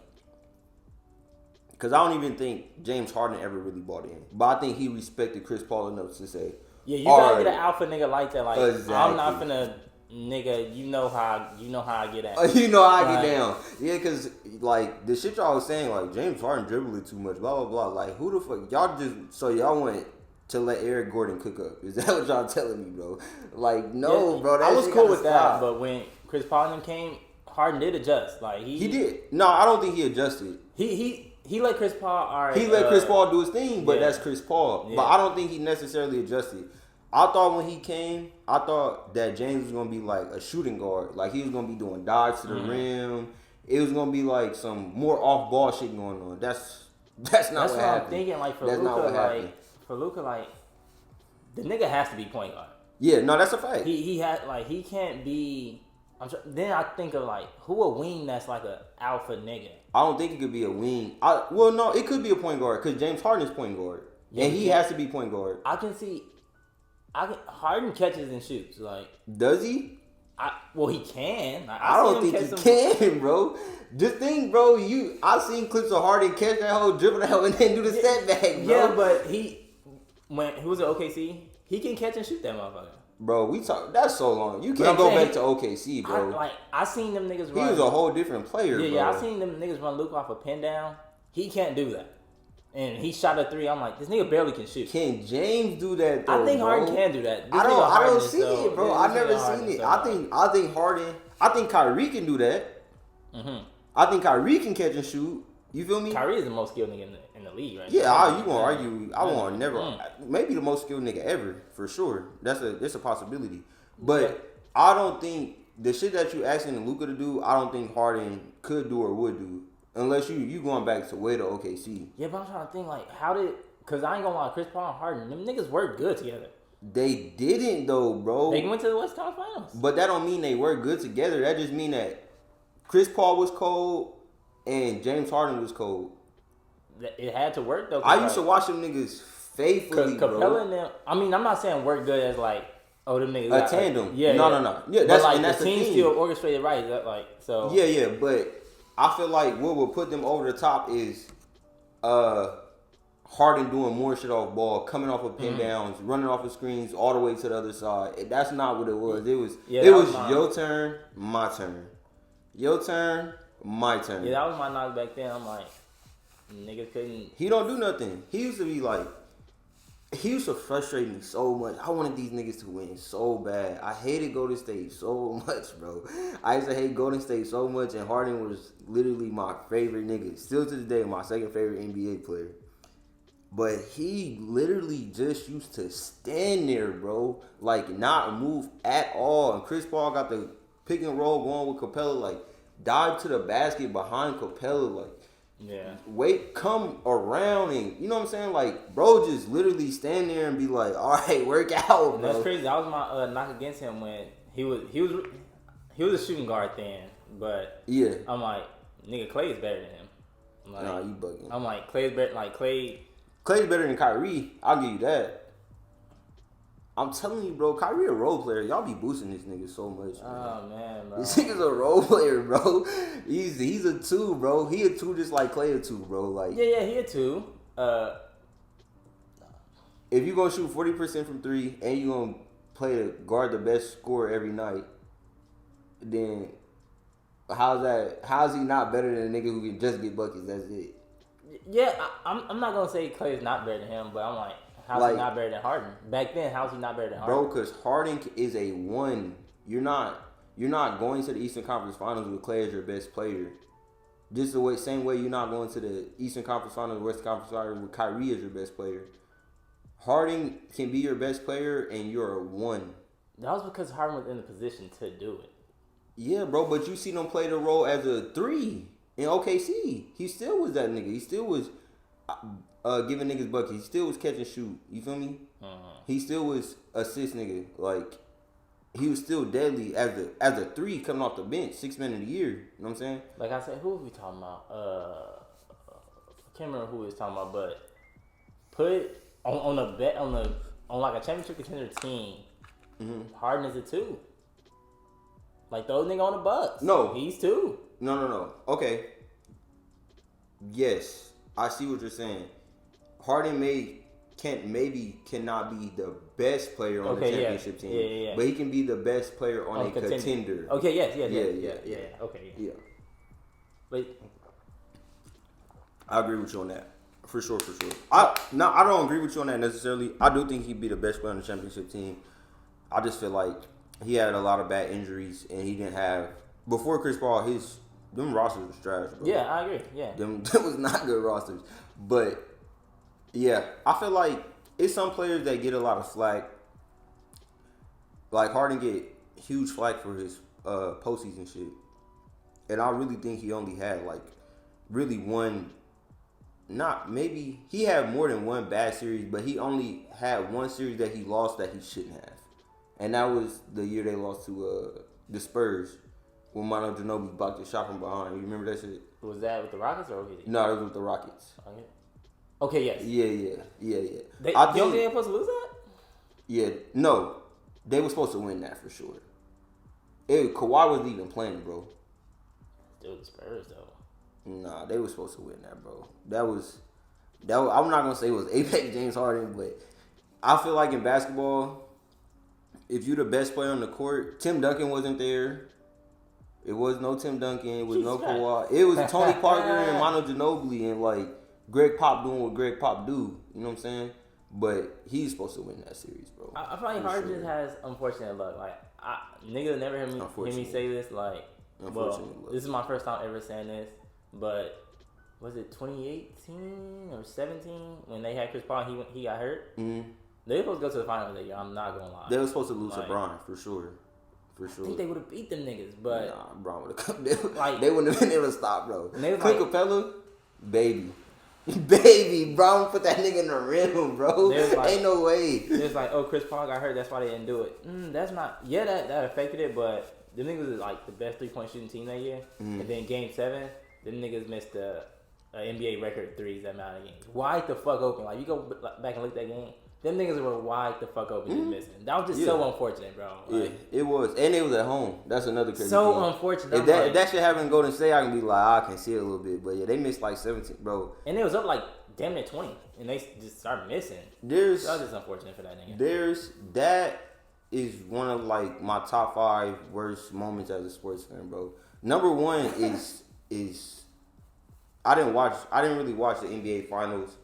Because I don't even think James Harden ever really bought in. But I think he respected Chris Paul enough to say, yeah, you gotta get an alpha nigga like that. Like, exactly. I'm not finna, nigga, you know how I get at. You know how I get down. Yeah, because, like, the shit y'all was saying, like, James Harden dribbling too much, blah, blah, blah. Like, who the fuck? Y'all want to let Eric Gordon cook up. Is that what y'all telling me, bro? Like, no, bro. I was cool with that, but when Chris Paul and them came, Harden did adjust. Like he did. No, I don't think he adjusted. He let Chris Paul. All right, he let Chris Paul do his thing, but yeah. that's Chris Paul. Yeah. But I don't think he necessarily adjusted. I thought when he came, I thought that James was gonna be like a shooting guard. Like he was gonna be doing dives to the rim. It was gonna be like some more off ball shit going on. That's not what happened. I'm thinking. Like for that's Luka, like the nigga has to be point guard. Yeah, no, that's a fact. He had like he can't be. Then I think of like who a wing that's like a alpha nigga. I don't think it could be a wing. Well, no, it could be a point guard because James Harden is point guard, and he has to be point guard. I can see. Harden catches and shoots. Like, does he? Well, he can. I don't think he can, bro. Just think, bro. I seen clips of Harden catch that whole, dribble that whole, and then do the step back, bro. Yeah, but when he was at OKC, he can catch and shoot that motherfucker. Bro, that's so long. You can't go back to OKC, bro. I seen them niggas run. He was a whole different player, bro. Yeah, I seen them niggas run Luke off a pin down. He can't do that. And he shot a 3. I'm like, this nigga barely can shoot. Can James do that though? I think Harden can do that. I don't see it, bro. I've never seen it. I think Harden. I think Kyrie can do that. Mm-hmm. I think Kyrie can catch and shoot. You feel me? Kyrie is the most skilled nigga in the league, right? Yeah, you gonna argue? I won't never. Maybe the most skilled nigga ever for sure. That's a possibility. But I don't think the shit that you asking Luka to do. I don't think Harden could do or would do. Unless you going back to way to OKC. Yeah, but I'm trying to think like because I ain't gonna lie, Chris Paul and Harden, them niggas work good together. They didn't though, bro. They went to the West Conference Finals. But that don't mean they work good together. That just mean that Chris Paul was cold and James Harden was cold. It had to work though. I used to watch them niggas faithfully, Capella bro. and them. I mean, I'm not saying work good as like them niggas. A tandem. Like, yeah. No. Yeah, that's like that's the team still orchestrated right. That like so. Yeah, but I feel like what will put them over the top is Harden doing more shit off ball, coming off of pin downs, running off of screens all the way to the other side. That's not what it was. It was your turn, my turn. Your turn, my turn. Yeah, that was my knock back then. I'm like, niggas couldn't. He don't do nothing. He used to frustrate me so much. I wanted these niggas to win so bad. I hated Golden State so much, bro. I used to hate Golden State so much, and Harden was literally my favorite nigga. Still to this day, my second favorite NBA player. But he literally just used to stand there, bro. Like, not move at all. And Chris Paul got the pick and roll going with Capella. Like, dive to the basket behind Capella. Like, yeah. Wait, come around and, you know what I'm saying? Like, bro, just literally stand there and be like, all right, work out, bro. That's crazy. That was my knock against him when he was a shooting guard then. But yeah, I'm like, nigga, Clay is better than him. Like, nah, you bugging. I'm like, Clay's better. Like Clay's better than Kyrie. I'll give you that. I'm telling you, bro, Kyrie a role player. Y'all be boosting this nigga so much. Man. Oh man, bro. This nigga's a role player, bro. He's a 2, bro. He a 2 just like Clay a 2, bro. Like yeah, he a 2. If you gonna shoot 40% from 3 and you gonna play to guard the best scorer every night, then how's he not better than a nigga who can just get buckets? That's it. Yeah, I'm not gonna say Clay is not better than him, but I'm like, how's he not better than Harden? Back then, how's he not better than Harden? Bro, because Harden is a 1. You're not going to the Eastern Conference Finals with Clay as your best player. Just the same way you're not going to the Eastern Conference Finals, Western Conference Finals with Kyrie as your best player. Harden can be your best player, and you're a 1. That was because Harden was in the position to do it. Yeah, bro, but you see them play the role as a 3 in OKC. He still was that nigga. He still was giving niggas buckets. He still was catch and shoot. You feel me? He still was assist nigga. Like, he was still deadly as a 3 coming off the bench, 6th man of the year. You know what I'm saying? Like I said, who were we talking about? I can't remember who we was talking about, but put on like a championship contender team, Harden is a 2. Like those nigga on the Bucks. No. He's 2. No. Okay. Yes. I see what you're saying. Harden cannot be the best player on the championship team. Yeah. But he can be the best player on a contender. Okay, yes. Yeah. Okay. Yeah. But I agree with you on that. For sure. I don't agree with you on that necessarily. I do think he'd be the best player on the championship team. I just feel like he had a lot of bad injuries and he didn't have before Chris Paul, them rosters was trash, bro. Yeah, I agree. Yeah. Them was not good rosters. But yeah, I feel like it's some players that get a lot of flack. Like Harden get huge flack for his postseason shit. And I really think he only had like really one. Not maybe he had more than one bad series, but he only had one series that he lost that he shouldn't have, and that was the year they lost to the Spurs when Manu Ginobili blocked the shot from behind. You remember that shit? Was that with the Rockets or OKC? No, it was with the Rockets. Okay, yes. Yeah. I think they were supposed to lose that? Yeah, no, they were supposed to win that for sure. Kawhi wasn't even playing, bro. Still the Spurs though. Nah, they were supposed to win that, bro. That was. I'm not gonna say it was Apex James Harden, but I feel like in basketball, if you're the best player on the court, Tim Duncan wasn't there. It was no Tim Duncan. It was no Kawhi. It was Tony Parker and Manu Ginobili and like Greg Pop doing what Greg Pop do. You know what I'm saying? But he's supposed to win that series, bro. I feel like Harden just has unfortunate luck. Like niggas never hear me say this. Like, well, this is my first time ever saying this. But was it 2018 or 17 when they had Chris Paul and he got hurt? Mm-hmm. They were supposed to go to the finals that year. I'm not gonna lie. They were supposed to lose to Bron for sure. I think they would have beat them niggas, but nah, Bron would have come. They wouldn't have been able to stop, bro. Clint Capella, baby, Bron put that nigga in the rim, bro. Ain't no way. It's like, oh, Chris Paul got hurt. That's why they didn't do it. That's not. Yeah, that affected it, but the niggas was like the best 3-point shooting team that year. Mm. And then Game 7. Them niggas missed the NBA record threes that amount of games. Wide the fuck open. Like, you go back and look at that game. Them niggas were wide the fuck open just missing. That was just so unfortunate, bro. Like, yeah, it was. And it was at home. That's another crazy so thing. Unfortunate. If that shit happened in Golden State, I can be like, I can see it a little bit. But yeah, they missed like 17, bro. And it was up like damn near 20. And they just started missing. That was just unfortunate for that nigga. That is one of like my top 5 worst moments as a sports fan, bro. Number 1 is I didn't really watch the NBA finals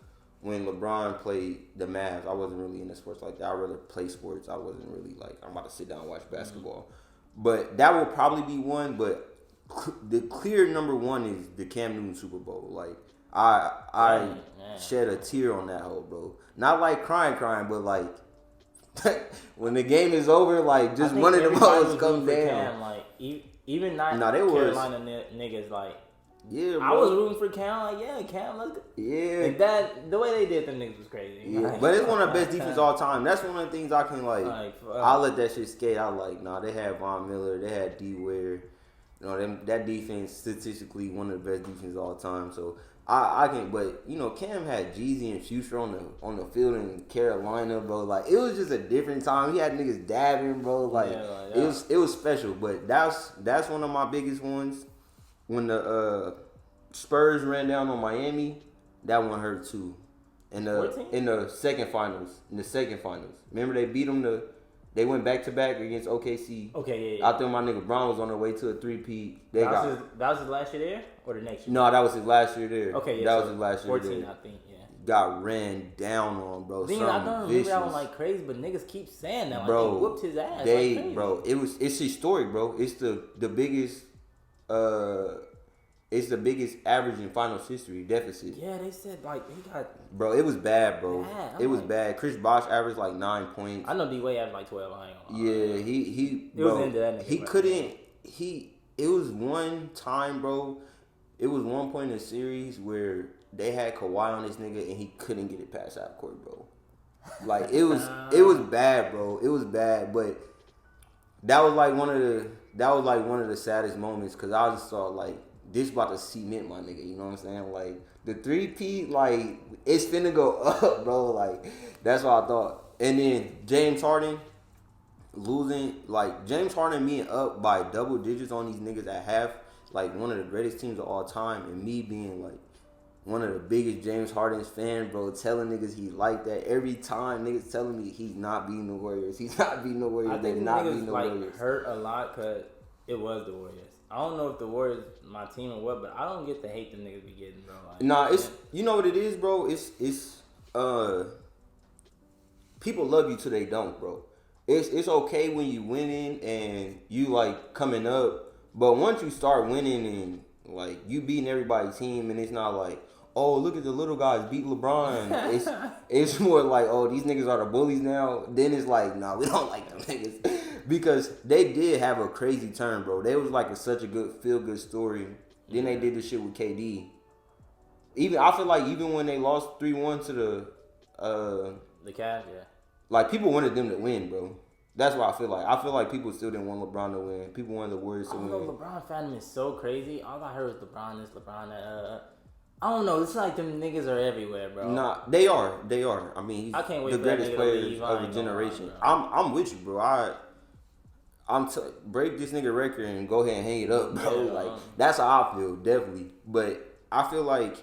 when LeBron played the Mavs. I wasn't really into sports like that. I rather play sports. I wasn't really like, I'm about to sit down and watch basketball. Mm-hmm. But that will probably be one. But the clear number 1 is the Cam Newton Super Bowl. Like, I shed a tear on that hole, bro. Not like crying, but like when the game is over, like just one of the balls come down. Cam, like even Carolina niggas, like. Yeah, bro. I was rooting for Cam. Like, yeah, Cam, let's go. Yeah. Like that, the way they did them niggas was crazy. Yeah, like, but it's one of the best defenses all time. That's one of the things I can I'll let that shit skate. I like, they had Von Miller, they had D Ware. You know, that defense statistically one of the best defenses all time. So I can, but you know, Cam had Jeezy and Future on the field in Carolina, bro. Like, it was just a different time. He had niggas dabbing, bro. Like, it was special. But that's one of my biggest ones. When the Spurs ran down on Miami, that one hurt too. In the second finals. Remember they beat them they went back to back against OKC. Okay, yeah. I think my nigga Brown was on their way to a 3-peat. That was his last year there or the next year? No, that was his last year there. Okay, yeah. That was his last year 14, there. I think, yeah. Got ran down on, bro. I don't remember that one like crazy, but niggas keep saying that. Like, bro, they whooped his ass. Bro, it's historic, bro. It's the biggest it's the biggest average in finals history deficit. Yeah, they said like he got. Bro, it was bad, bro. It was bad. Chris Bosh averaged like 9 points. I know D Wade averaged like 12. I ain't gonna lie. Yeah, he. It was into that nigga. He couldn't. It was one time, bro. It was one point in the series where they had Kawhi on this nigga and he couldn't get it past half court, bro. Like it was bad, bro. It was bad, but that was like one of the saddest moments because I just thought like this about to cement my nigga. You know what I'm saying? Like the 3-peat, like it's finna go up, bro. Like that's what I thought. And then James Harden losing, like James Harden being up by double digits on these niggas at half, like one of the greatest teams of all time, and me being like one of the biggest James Harden's fan, bro, telling niggas he like that every time. Niggas telling me he's not beating the Warriors. He's not beating the Warriors. I think not niggas beating the like Warriors. Hurt a lot because it was the Warriors. I don't know if the Warriors my team or what, but I don't get the hate them niggas be getting, bro. Like, nah, it's you know what it is, bro. It's people love you till they don't, bro. It's okay when you winning and you like coming up, But once you start winning and like you beating everybody's team, and it's not like, oh, look at the little guys beat LeBron. It's more like, oh, these niggas are the bullies now. Then it's like, nah, we don't like them niggas because they did have a crazy turn, bro. They was like such a good feel good story. Then they did the shit with KD. I feel like even when they lost 3-1 to the Cavs, yeah. Like people wanted them to win, bro. That's what I feel like. I feel like people still didn't want LeBron to win. People wanted the Warriors to win. I don't know, LeBron fandom is so crazy. All I heard was LeBron this, LeBron that. I don't know. It's like them niggas are everywhere, bro. Nah, they are. I mean, he's I can't wait the for that greatest nigga to players leave. of a generation. I'm with you, bro. Break this nigga record and go ahead and hang it up, bro. Yeah, like that's how I feel, definitely. But I feel like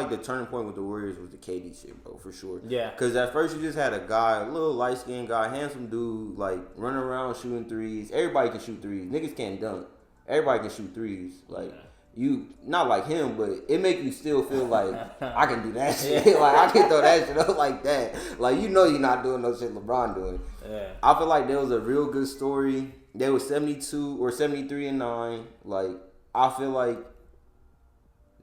the turning point with the Warriors was the KD shit, bro, for sure. Yeah. Because at first you just had a guy, a little light skinned guy, handsome dude, like running around shooting threes. Everybody can shoot threes. Niggas can't dunk. Everybody can shoot threes. Like you, not like him, but it make you still feel like I can do that shit. Like I can throw that shit up like that. Like you know you're not doing no shit LeBron doing. Yeah. I feel like there was a real good story. They was 72 or 73-9. Like I feel like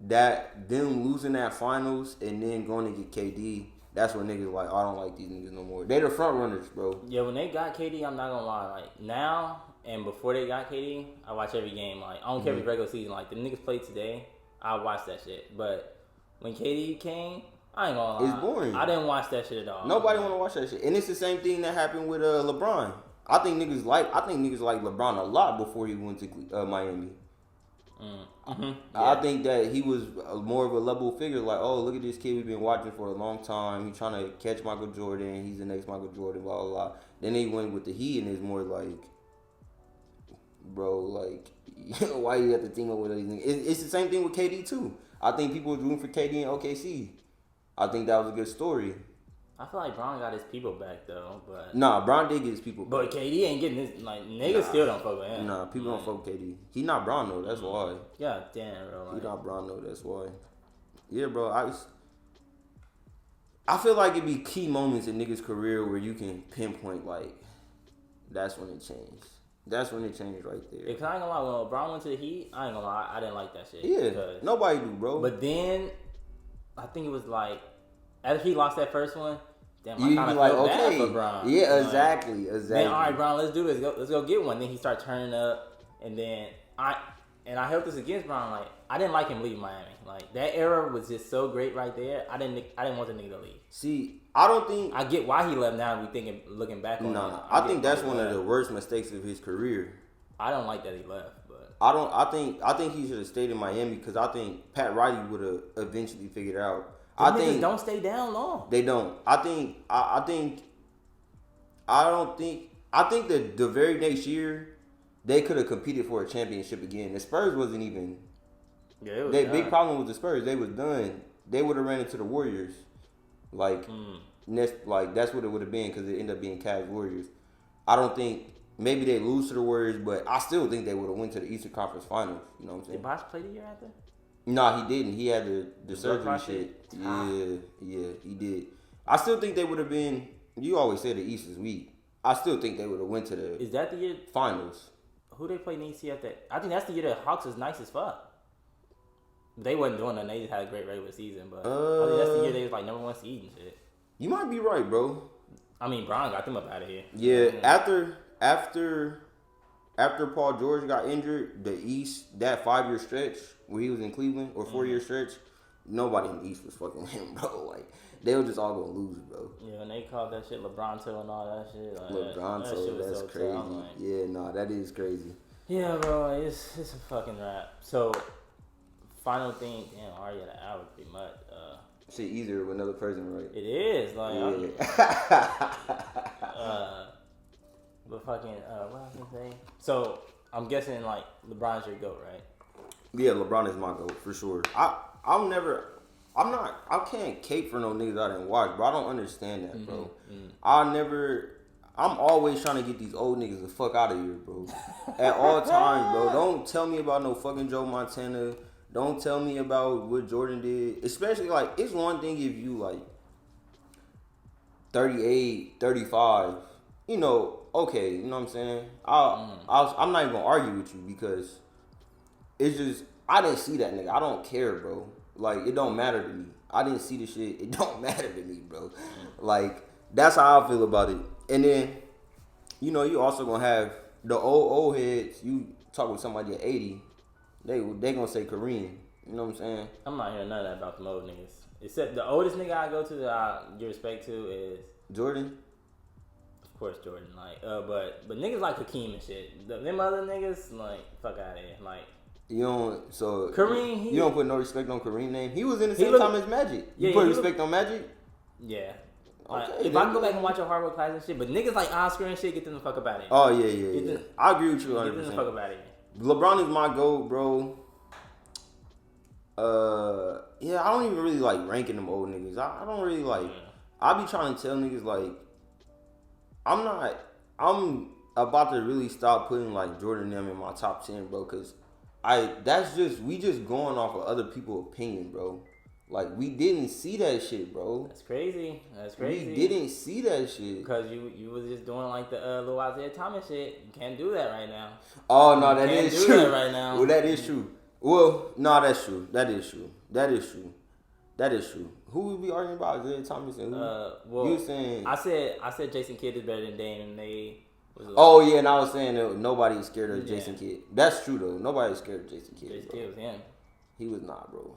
that them losing that finals and then going to get KD, that's when niggas like, oh, I don't like these niggas no more. They the front runners, bro. Yeah, when they got KD, I'm not gonna lie. Like now and before they got KD, I watch every game. Like I don't care if it's regular season. Like the niggas played today, I watch that shit. But when KD came, I ain't gonna lie. It's boring. I didn't watch that shit at all. Nobody want to watch that shit. And it's the same thing that happened with LeBron. I think niggas like LeBron a lot before he went to Miami. Mm-hmm. I think that he was more of a level figure. Like, oh, look at this kid we've been watching for a long time. He's trying to catch Michael Jordan. He's the next Michael Jordan. Blah blah blah. Then he went with the Heat, and it's more like, bro, like, why you have to team up with these niggas? It's the same thing with KD too. I think people were rooting for KD in OKC. I think that was a good story. I feel like Bron got his people back though, but Nah, Bron did get his people but back. KD ain't getting his like niggas still don't fuck with him. Nah, people don't fuck with KD. He not Bron though. That's why. Yeah, damn, bro. He Like, not Bron though. That's why. Yeah, bro. I feel like it'd be key moments in niggas' career where you can pinpoint like that's when it changed. That's when it changed right there. because I ain't gonna lie, when LeBron went to the Heat, I ain't gonna lie, I didn't like that shit. Yeah, because- nobody do, bro. But then I think it was like after he lost that first one, damn, I you kind be of like, felt bad okay, for Bron. yeah, Like, exactly. Then all right, Bron, let's do this. Let's go get one. Then he started turning up, and then I held this against Bron. Like I didn't like him leaving Miami. Like that era was just so great right there. I didn't want the nigga to leave. See, I don't think. I get why he left now. We thinking looking back on it. I think that's one of the worst mistakes of his career. I don't like that he left, but I think he should have stayed in Miami because I think Pat Riley would have eventually figured it out. I think don't stay down long. They don't. I think the very next year they could have competed for a championship again. The Spurs wasn't even. Yeah, it was Their done. big problem with the Spurs. They was done. They would have ran into the Warriors. Like that's what it would have been because it ended up being Cavs Warriors. I don't think maybe they lose to the Warriors, but I still think they would have went to the Eastern Conference Finals. You know what I'm saying? Did Bosh play the year after? No, he didn't. He had the surgery shit. Yeah, he did. I still think they would have been. You always say the East is weak. I still think they would have went to the Is that the year? finals. Who they played in the East after? I think that's the year the Hawks was nice as fuck. They wasn't doing nothing. They just had a great regular season, but I think that's the year they was like number one seed and shit. You might be right, bro. I mean, Bron got them up out of here. Yeah, after Paul George got injured, the East, that 5-year stretch where he was in Cleveland, or 4-year stretch, nobody in the East was fucking with him, bro. Like, they were just all gonna lose, bro. Yeah, and they called that shit LeBronto and all that shit. Like, LeBronto, that's so crazy. tough, like, Yeah, nah, that is crazy. yeah, bro, it's a fucking rap. So, final thing, damn, already at an hour pretty much. Shit easier with another person, right? It is, like, Yeah. but fucking, what was I gonna say? So, I'm guessing, like, LeBron's your GOAT, right? Yeah, LeBron is my GOAT, for sure. I can't cape for no niggas I didn't watch, bro. I don't understand that, bro. I'm always trying to get these old niggas the fuck out of here, bro. At all times, bro. Don't tell me about no fucking Joe Montana. Don't tell me about what Jordan did. Especially, like, it's one thing if you, like, 38, 35. You know, okay, you know what I'm saying? I'm not even going to argue with you because it's just I didn't see that nigga. I don't care, bro. Like it don't matter to me. I didn't see the shit. It don't matter to me, bro. Like that's how I feel about it. And then you know you also gonna have the old heads. You talk with somebody at 80, they gonna say Kareem. You know what I'm saying? I'm not hearing none of that about the old niggas. Except the oldest nigga I go to that I give respect to is Jordan. Of course, Jordan. Like, but niggas like Hakeem and shit. Them other niggas, like, fuck out of here. Like, you don't. So Kareem, you don't put no respect on Kareem name. He was in the same time as Magic. You put respect on Magic. Yeah. Okay, like, if I can go back and watch a hardwood class and shit, but niggas like Oscar and shit, get them the fuck up out of here. Oh yeah. I agree with you 100%. Get them the fuck up out of here. LeBron is my GOAT, bro. Yeah, I don't even really like ranking them old niggas. I don't really like. I be trying to tell niggas like, I'm about to really stop putting like Jordan and them in my top 10, bro. Cause we just going off of other people's opinion, bro. Like we didn't see that shit, bro. That's crazy. We didn't see that shit because you was just doing like the little Isaiah Thomas shit. You can't do that right now. Oh no, that is true. That right now. Well, that is true. Well, no, that's true. That is true. Who we be arguing about? Isaiah Thomas and who? Well, you saying? I said Jason Kidd is better than Dame, and they. Oh yeah, and I was saying that nobody's scared of Jason Kidd. That's true though. Nobody's scared of Jason Kidd. Jason Kidd was him. He was not, bro.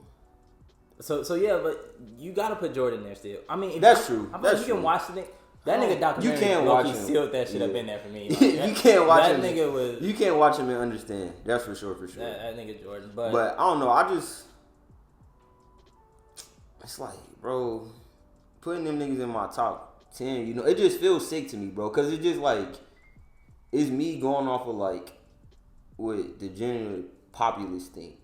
So yeah, but you gotta put Jordan there still. I mean, that's true. I mean, you can watch the that nigga documentary. You can't watch him. Sealed that shit up in there for me. Like, you can't watch that him. Nigga was. You can't watch him and understand. That's for sure. That nigga Jordan, but I don't know. It's like, bro, putting them niggas in my top 10. You know, it just feels sick to me, bro. Cause it's just like it's me going off of like what the general populace think.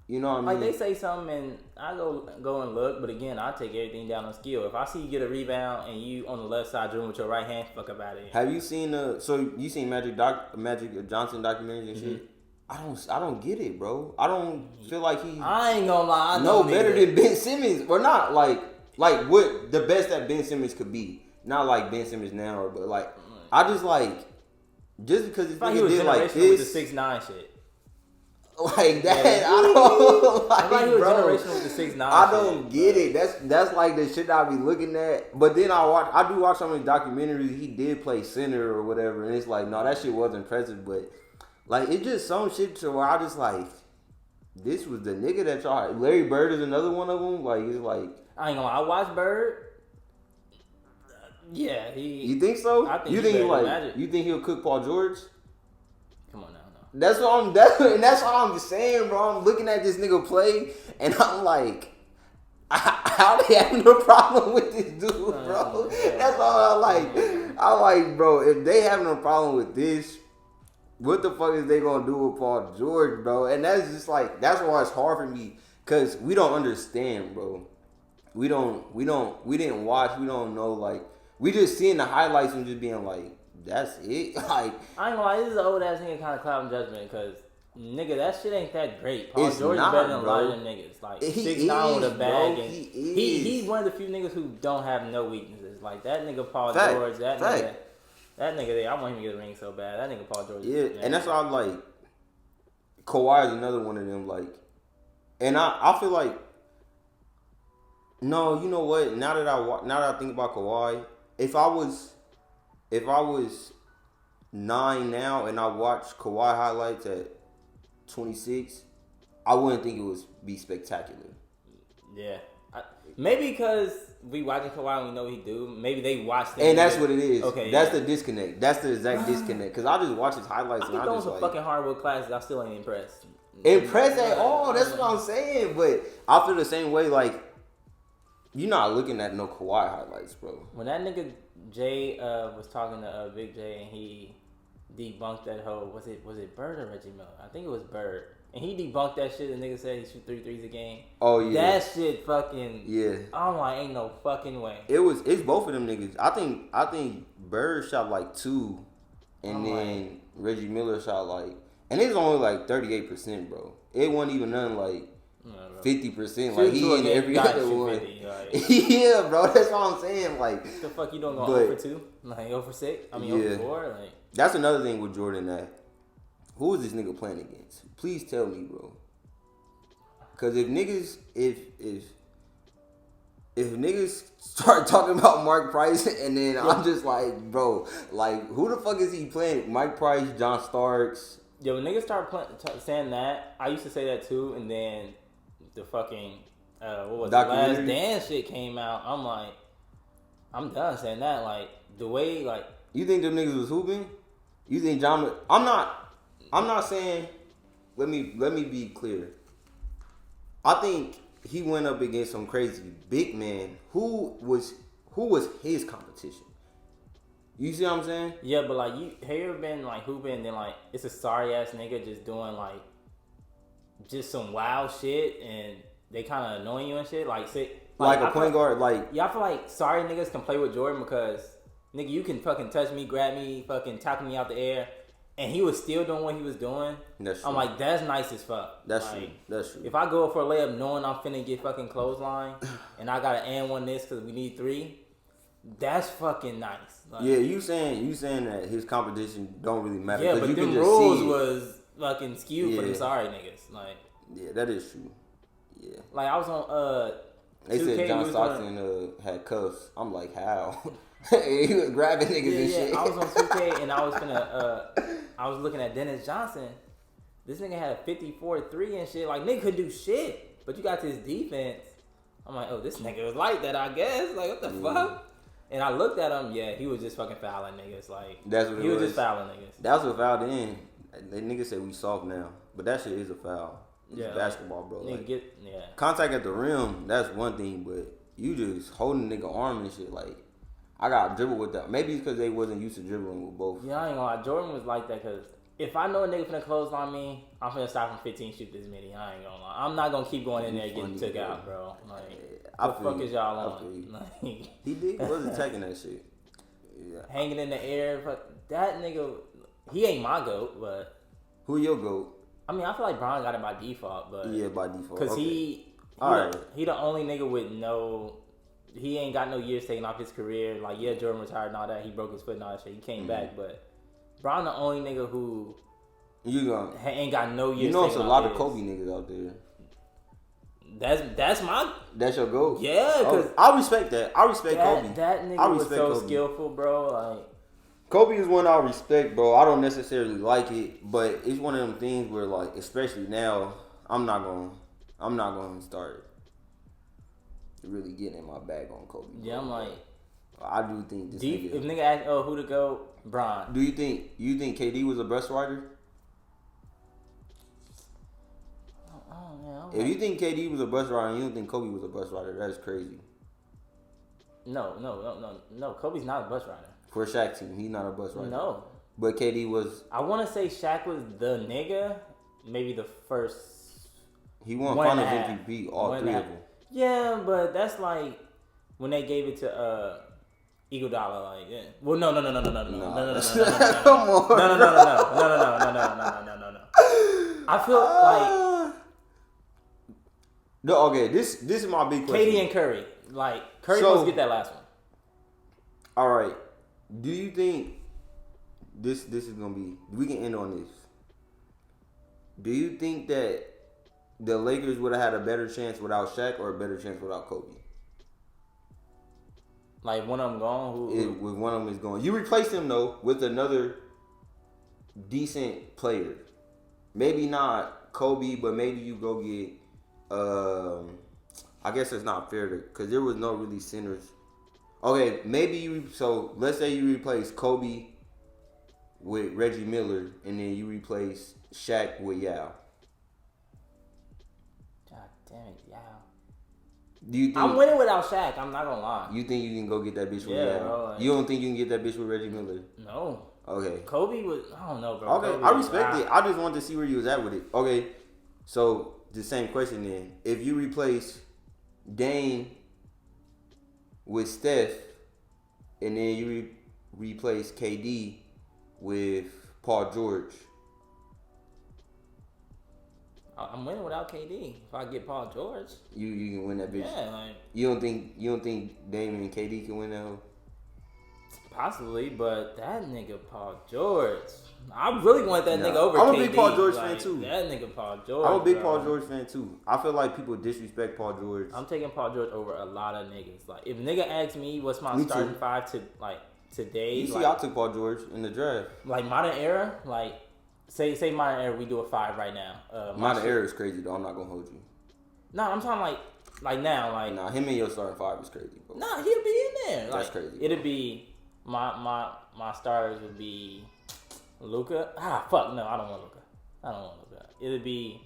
You know what I mean? Like they say something and I go and look, but again, I take everything down on skill. If I see you get a rebound and you on the left side dribbling with your right hand, fuck up out of here. Have you seen you seen Magic Johnson documentaries and shit? I don't get it, bro. I don't feel like he. I ain't gonna lie. I know better than Ben Simmons, or not like what the best that Ben Simmons could be. Not like Ben Simmons now, but like I just because this nigga did like this with the 6'9" shit. Like that, yeah. I don't like, he was bro. generational with the 6'9". I don't get it. That's like the shit I be looking at. But then I do watch some of his documentaries. He did play center or whatever, and it's like, no, that shit wasn't impressive. But like, it's just some shit to where I just like, this was the nigga that y'all. Larry Bird is another one of them. Like it's like, I ain't gonna lie, I watched Bird. Yeah, You think so? I think you think you think he'll cook Paul George? Come on now, no. That's what I'm saying, bro. I'm looking at this nigga play, and I'm like, how they having no problem with this dude, bro? That's all I like. I like, bro. If they having a problem with this, what the fuck is they gonna do with Paul George, bro? And that's just like, that's why it's hard for me, cause we don't understand, bro. We didn't watch. We don't know. Like, we just seeing the highlights and just being like, that's it. Like, I ain't gonna lie, this is an old ass nigga kind of clouding judgment, cause nigga, that shit ain't that great. Paul George is better than a lot of them niggas. Like 6'9" with a bag, and he's one of the few niggas who don't have no weaknesses. Like that nigga Paul George, that nigga there, I want him to get a ring so bad. That nigga Paul George. Yeah, and that's why I'm like, Kawhi is another one of them. Like, and I feel like, no, you know what? Now that I think about Kawhi, if I was 9 now and I watched Kawhi highlights at 26, I wouldn't think it would be spectacular. Yeah, maybe because we watching Kawhi and we know what he do. Maybe they watch them. And that's what it is. Okay, that's the disconnect. That's the exact disconnect. Because I just watch his highlights and I just like, fucking hardwood classes. I still ain't impressed. Impressed at all? That's what I'm saying. But I feel the same way. Like, you're not looking at no Kawhi highlights, bro. When that nigga Jay was talking to Big J and he debunked that whole, was it Bird or Reggie Miller? I think it was Bird. And he debunked that shit. The nigga said he shoot 3 threes a game. Oh yeah, that shit fucking. Yeah. I'm like, ain't no fucking way. It's both of them niggas. I think Bird shot like 2, and then Reggie Miller shot like, and it's only like 38%, bro. It wasn't even nothing like 50%. Like he in every other one. 50, like. Yeah, bro. That's what I'm saying. Like, what the fuck you don't go 0 for 2? Like 0 for 6? I mean 0 for 4? Like, that's another thing with Jordan that Who is this nigga playing against? Please tell me, bro. Cause if niggas start talking about Mark Price and then I'm just like, bro, like who the fuck is he playing? Mike Price, John Starks. Yo, when niggas start saying that, I used to say that too, and then the fucking what was it? Last Dance shit came out. I'm like, I'm done saying that. Like the way, like you think them niggas was hooping? You think John? I'm not saying. Let me be clear. I think he went up against some crazy big man who was his competition. You see what I'm saying? Yeah, but like have you ever been like hooping and then like it's a sorry ass nigga just doing like just some wild shit and they kind of annoying you and shit. Like say like a point guard. Like yeah, I feel like sorry niggas can play with Jordan because nigga you can fucking touch me, grab me, fucking tackle me out the air. And he was still doing what he was doing. That's true. I'm like, that's nice as fuck. That's like, true. That's true. If I go up for a layup knowing I'm finna get fucking clothesline and I gotta and one this because we need 3, that's fucking nice. Like, yeah, you saying that his competition don't really matter. Yeah, but you them can just rules see was fucking skewed for them sorry niggas. Like, yeah, that is true. Yeah. Like I was on They 2K, said John Stockton had cuffs. I'm like, how? He was grabbing niggas and shit. I was on 2K and I was I was looking at Dennis Johnson. This nigga had a 54-3 and shit. Like, nigga could do shit. But you got this defense. I'm like, oh, this nigga was like that, I guess. Like, what the fuck? And I looked at him, he was just fucking fouling niggas. Like, that's what he was just fouling niggas. That's what fouled in. The nigga said we soft now. But that shit is a foul. It's basketball, bro. Like, contact at the rim, that's one thing. But you just holding nigga arm and shit, like, I got dribble with that. Maybe it's because they wasn't used to dribbling with both. Yeah, I ain't gonna lie. Jordan was like that because if I know a nigga finna close on me, I'm finna stop from 15, shoot this mini. I ain't gonna lie. I'm not gonna keep going in there getting took out, bro. Like, what the fuck is y'all on? Like, he did. He wasn't taking that shit. Yeah. Hanging in the air. That nigga, he ain't my GOAT, but. Who your GOAT? I mean, I feel like Bron got it by default, but. Yeah, by default. Because he the only nigga with no. He ain't got no years taken off his career. Like, yeah, Jordan retired and all that. He broke his foot and all that shit. He came back, but Bron the only nigga who ain't got no years. You know, it's a lot of Kobe niggas out there. That's your GOAT. Yeah, because I respect that. I respect Kobe. That nigga was so skillful, bro. Like, Kobe is one I respect, bro. I don't necessarily like it, but it's one of them things where, like, especially now, I'm not gonna start really getting in my bag on Kobe. Yeah, I'm like, I do think this nigga. If nigga ask, who to go, Bron. Do you think KD was a bus rider? Oh, if you think KD was a bus rider and you don't think Kobe was a bus rider, that's crazy. No. Kobe's not a bus rider. For Shaq team, he's not a bus rider. No. But KD was. I want to say Shaq was the nigga. Maybe the first. He won Finals MVP, all 3 of them. Yeah, but that's like when they gave it to Eagle Dollar. Like, yeah. Well, no. Come on. No. I feel like. No, okay. This is my big question. KD and Curry. Like, Curry supposed to get that last one. All right. Do you think this is gonna be? We can end on this. Do you think that the Lakers would have had a better chance without Shaq or a better chance without Kobe? Like, one of them gone? With one of them is gone. You replace him, though, with another decent player. Maybe not Kobe, but maybe you go get... I guess it's not fair because there was no really centers. Okay, maybe so let's say you replace Kobe with Reggie Miller and then you replace Shaq with Yao. God damn it, Yao. Do you think I'm winning without Shaq, I'm not gonna lie. You think you can go get that bitch with Yao? Bro, like, you don't think you can get that bitch with Reggie Miller? No. Okay. Kobe was, I don't know, bro. Okay, Kobe I respect it. I just wanted to see where you was at with it. Okay, so the same question then. If you replace Dame with Steph, and then you replace KD with Paul George. I'm winning without KD. If I get Paul George, you can win that bitch. Yeah, like, you don't think Dame and KD can win that? Possibly, but that nigga Paul George. I really want that nigga over I'm KD. a big Paul George fan too. That nigga Paul George. I'm a big Paul George fan too. I feel like people disrespect Paul George. I'm taking Paul George over a lot of niggas. Like, if a nigga asks me what's my starting five to like today, you see, like, I took Paul George in the draft. Like modern era, like say modern era, we do a 5 right now. Modern era is crazy though. I'm not gonna hold you. No, I'm talking like now, like nah, him in your starting 5 is crazy, bro. Nah, he'll be in there. That's crazy. It'd be my starters would be Luka. Fuck no, I don't want Luka. It'd be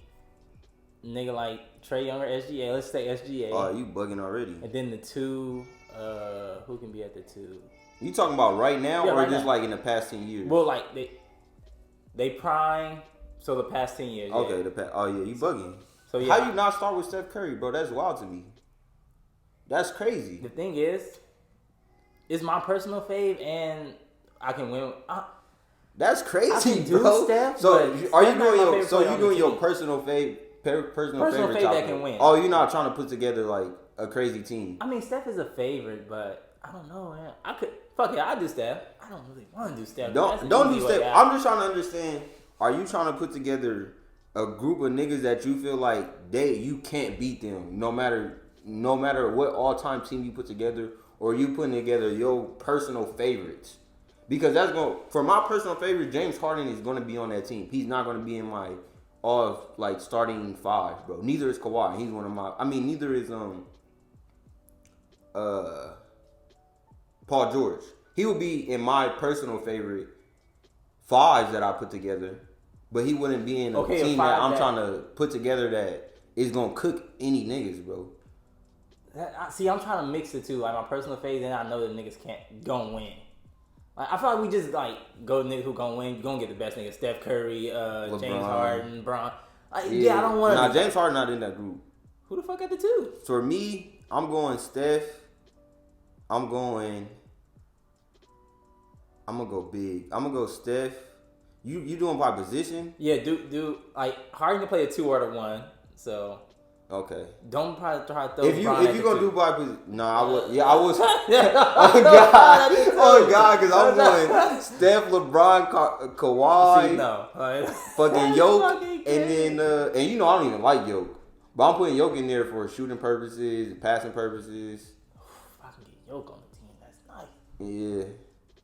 nigga like Trey Young or SGA. Let's say SGA. Oh, you bugging already. And then the 2, who can be at the 2? You talking about right now or right just now. like in the past 10 years? Well, like they prime. So the past 10 years. Okay, yeah. Oh yeah, you bugging. So yeah. How you not start with Steph Curry, bro? That's wild to me. That's crazy. The thing is, it's my personal fave, and I can win. That's crazy, I can do bro. Steph, So but you doing your team. personal fave, personal favorite fave top that can eight? win. Oh, you're not trying to put together like a crazy team. I mean, Steph is a favorite, but I don't know, man. I could fuck it. I do Steph. I don't really want to do Steph. Don't do Steph. I'm just trying to understand. Are you trying to put together a group of niggas that you feel like you can't beat them no matter what all time team you put together, or you putting together your personal favorites? Because that's going for my personal favorite, James Harden is going to be on that team. He's not going to be in my starting 5, bro. Neither is Kawhi. He's one of my. I mean, neither is Paul George. He would be in my personal favorite 5s that I put together, but he wouldn't be in a team that I'm trying to put together that is gonna cook any niggas, bro. See, I'm trying to mix the two, like my personal phase, and I know that niggas can't gonna win. Like, I feel like we just like go niggas who gonna win. You gonna get the best niggas: Steph Curry, James Harden, Bron. Like, yeah, I don't want to. Nah, James Harden not in that group. Who the fuck got the 2? For me, I'm going Steph. I'm gonna go big. I'm gonna go Steph. You doing by position? Yeah, do like Harden can play a 2 or a 1. So okay. Don't probably try to throw. If you gonna do by position, I would. Yeah, I was. Oh God, because I'm going Steph, LeBron, Kawhi. See, no, fucking Yoke, and then and you know I don't even like Yoke, but I'm putting Yoke in there for shooting purposes, passing purposes. If I can get Yoke on the team, that's nice. Yeah.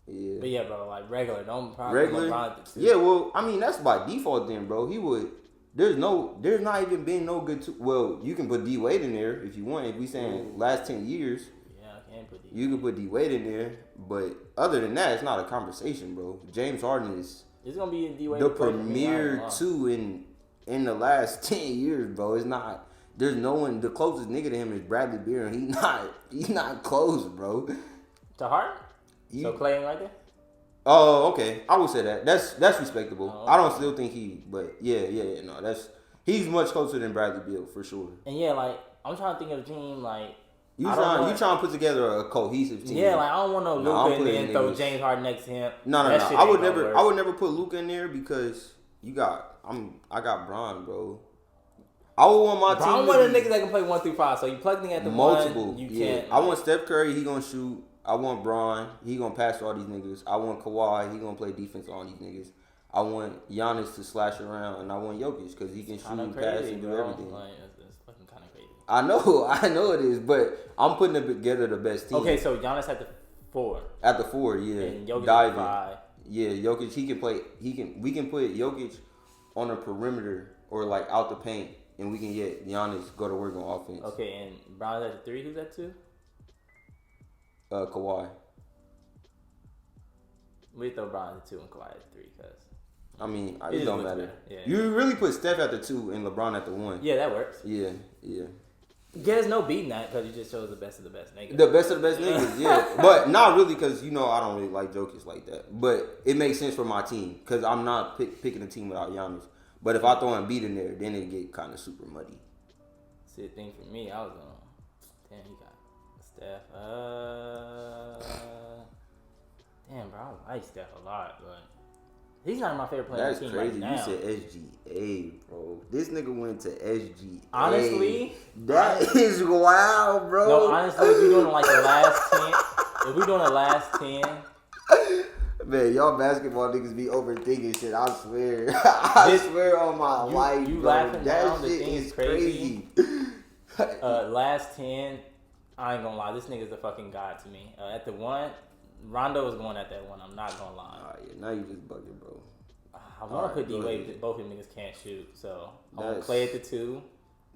Yeah. But yeah, bro, like regular. Don't probably regular. Yeah, well, I mean that's by default then, bro. He would. There's not even been no good. Well, you can put D Wade in there if you want. If we saying last 10 years. Yeah, I can put D. You can put D Wade in there, but other than that, it's not a conversation, bro. James Harden is. It's gonna be D Wade. The premier 2 in the last 10 years, bro. It's not. There's no one. The closest nigga to him is Bradley Beal. He's not close, bro. To Harden. So Clay ain't right there? Oh, okay. I would say that. That's respectable. Oh, okay. I don't still think but yeah. No, he's much closer than Bradley Beal for sure. And yeah, like I'm trying to think of a team like you trying to put together a cohesive team. Yeah, like I don't want no Luka and then throw James Harden next to him. No. I would never put Luka in there because I got Bron, bro. I would want my team. I want a nigga that can play 1 through 5. So you plug me at the multiple. You can't. I want Steph Curry. He gonna shoot. I want Bron. He gonna pass to all these niggas. I want Kawhi. He gonna play defense on all these niggas. I want Giannis to slash around, and I want Jokic because he can shoot and pass and do everything. Like, it's fucking kind of crazy. I know it is, but I'm putting together the best team. Okay, so Giannis at the 4. At the 4, yeah. And Jokic diving. at 5. Yeah, Jokic. He can play. We can put Jokic on a perimeter or like out the paint, and we can get Giannis go to work on offense. Okay, and Brown's at the 3. Who's at 2? Kawhi. We throw Brown at 2 and Kawhi at 3 because. I mean, it don't matter. Yeah. You really put Steph at the 2 and LeBron at the 1. Yeah, that works. Yeah. There's no beating that because you just chose the best of the best niggas. The best of the best niggas, yeah. But not really because, I don't really like Jokic like that. But it makes sense for my team because I'm not picking a team without Giannis. But if I throw Embiid in there, then it get kind of super muddy. See, the thing for me, I was going, damn, he got Steph. Damn, bro, I like Steph a lot, but he's not my favorite player on the team right now. That's crazy. You said SGA, bro. This nigga went to SGA. Honestly, that is wild, bro. No, honestly, if we're doing like the last 10, Man, y'all basketball niggas be overthinking shit. I swear. I swear on my life, you bro. laughing That now, the shit thing is is crazy. Last 10, I ain't gonna lie. This nigga's a fucking god to me. At the 1, Rondo was going at that 1. I'm not gonna lie. Alright, yeah, now you just bugging, bro. I want to put D-Wade, but both of them niggas can't shoot. So I'm gonna Clay at the 2.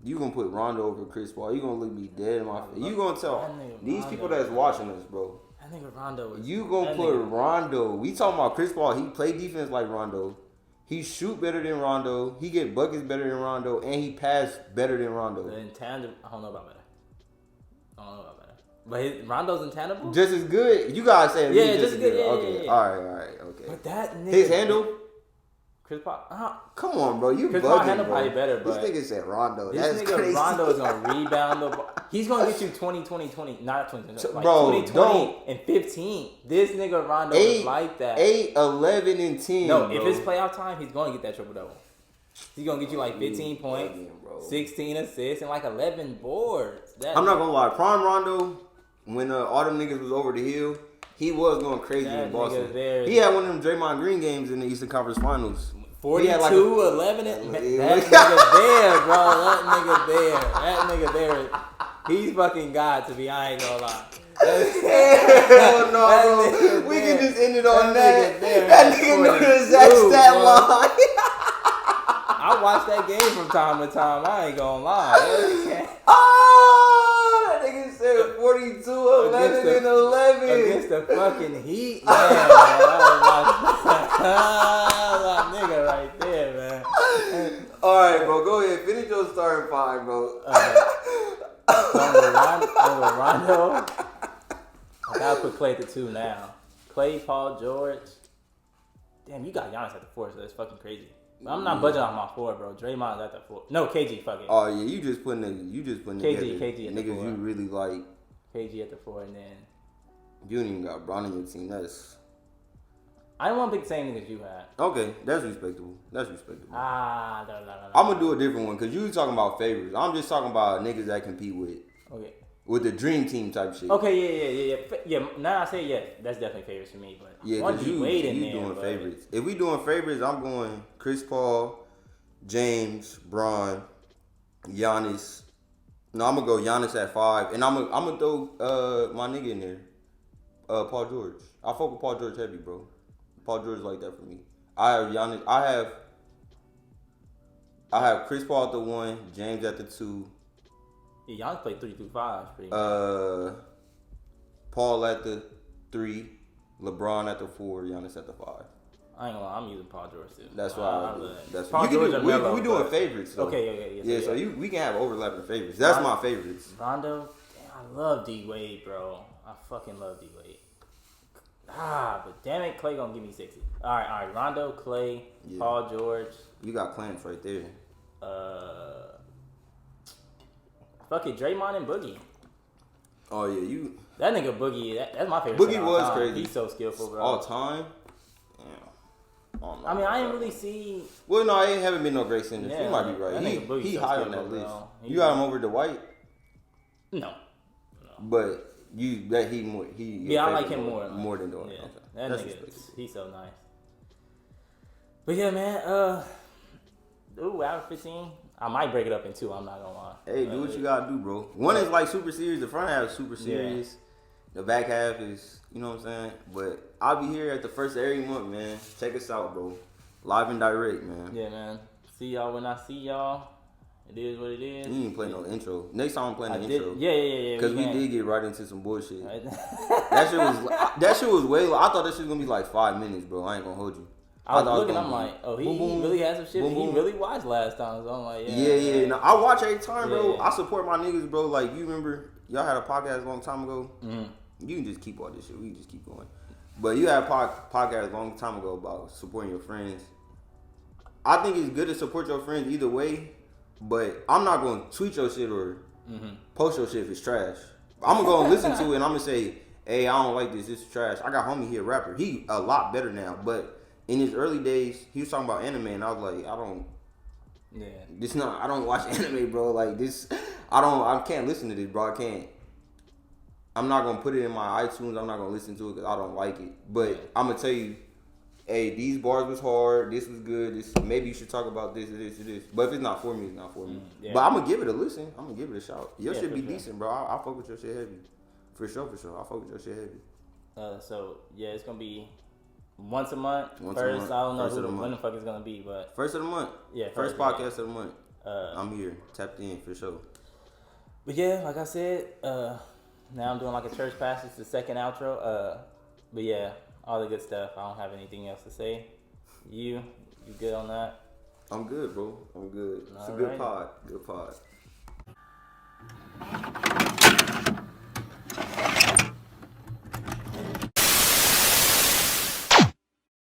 You gonna put Rondo over Chris Paul? You gonna look me dead in my face? You gonna tell these Rondo, people that's watching us, bro? That nigga Rondo is. You gonna put Rondo? We talking about Chris Paul? He play defense like Rondo. He shoot better than Rondo. He get buckets better than Rondo, and he pass better than Rondo. The intangible, I don't know about better. But Rondo's intangible. Just as good. You gotta say yeah, just as good. Yeah, okay, yeah. all right, okay. But that nigga, his handle. Chris Paul. Come on, bro. You Chris bugging, Paul handle bro. probably better, but this nigga said Rondo. This That's nigga crazy. Rondo is gonna rebound the ball. He's gonna get you 20, 20, 20. Not 20, like bro, 20, 20, and 15. This nigga Rondo is like that. 8, 11, and 10. No, bro. if it's playoff time, he's gonna get that triple double. He's gonna get you like 15 points, 16 assists, and like 11 boards. I'm not gonna lie. Prime Rondo, when all them niggas was over the hill, he was going crazy in Boston. He had one of them Draymond Green games in the Eastern Conference Finals. 42, 11, and that nigga there, bro. That nigga there. He's fucking God to be. I ain't gonna lie. Hell no, bro. We can just end it on that. That nigga knew the exact stat line. I watch that game from time to time. I ain't gonna lie. Oh, that nigga said 42, 11, and 11. Against the fucking Heat, man. That nigga right there, man. Alright, bro. Go ahead. Finish your starting 5, bro. Over Rondo. I gotta put Clay at the 2 now. Clay, Paul George. Damn, you got Giannis at the 4, so that's fucking crazy. I'm not budging off my 4, bro. Draymond's at the 4. No, KG, fuck it. Oh yeah, you just putting KG at niggas the 4. you really like. KG at the 4, and then you don't even got Bron on your team. That's. I don't want to pick the same niggas you had. Okay, that's respectable. No. No. I'm gonna do a different one because you talking about favorites. I'm just talking about niggas that compete with. Okay. With the dream team type shit. Okay, yeah. Now I say yeah, that's definitely favorites for me. But yeah, because you doing favorites. If we doing favorites, I'm going Chris Paul, James, Bron, Giannis. No, I'm gonna go Giannis at 5, and I'm gonna throw my nigga in there, Paul George. I fuck with Paul George heavy, bro. Paul George like that for me. I have Giannis. I have Chris Paul at the 1, James at the 2. Yeah, Giannis played 3-5 pretty much. Paul at the 3, LeBron at the 4, Giannis at the 5. I ain't gonna lie, I'm using Paul George too. That's why. That's Paul George. We doing favorites. Though. Okay, yeah. So we can have overlapping favorites. That's my favorites. Rondo, damn, I love D-Wade, bro. I fucking love D-Wade. But damn it, Clay gonna give me 60. All right. Rondo, Clay, Paul George. You got Clarence right there. Fuck it, Draymond and Boogie. Oh yeah, you. That nigga Boogie, that's my favorite. Boogie was crazy. He's so skillful, bro. All time. I mean, I didn't really see. Well, no, I haven't been no great singers. Yeah, you might be right. He so high on that list. Bro. You got him over Dwight? No. But he more. Yeah, I like him more than Dwight. Yeah, okay. that nigga, he's so nice. But yeah, man. Out of 15, I might break it up in 2. I'm not gonna lie. Hey, do what you gotta do, bro. One is like super serious. The front half is super serious. Yeah. The back half is, you know what I'm saying? But I'll be here at the first of every month, man. Check us out, bro. Live and direct, man. Yeah, man. See y'all when I see y'all. It is what it is. You didn't play no intro. Next time I'm playing the intro. Yeah. Because we did get right into some bullshit. that shit was way. I thought that shit was gonna be like 5 minutes, bro. I ain't gonna hold you. I was looking. I'm like, oh, he really had some shit. He really watched last time. So I'm like, yeah. No, I watch every time, bro. I support my niggas, bro. Like you remember, y'all had a podcast a long time ago. Mm-hmm. You can just keep all this shit. We can just keep going. But you had a podcast a long time ago about supporting your friends. I think it's good to support your friends either way. But I'm not going to tweet your shit or post your shit if it's trash. I'm going to go and listen to it and I'm going to say, hey, I don't like this. This is trash. I got homie here, rapper. He a lot better now. But in his early days, he was talking about anime and I was like, I don't watch anime, bro. Like this, I can't listen to this, bro. I can't. I'm not gonna put it in my iTunes. I'm not gonna listen to it because I don't like it. But I'm gonna tell you, hey, these bars was hard. This was good. This maybe you should talk about this or this or this. But if it's not for me, it's not for me. Yeah. But I'm gonna give it a listen. I'm gonna give it a shout. Your shit be decent, bro. I fuck with your shit heavy. For sure. I fuck with your shit heavy. So yeah, it's gonna be once a month. First, I don't know when the fuck it's gonna be, but first of the month. Yeah, first podcast of the month. I'm here, tapped in for sure. But yeah, like I said, now I'm doing like a church passage, the second outro. But yeah, all the good stuff. I don't have anything else to say. You good on that? I'm good, bro. I'm good. It's a good pod. Good pod.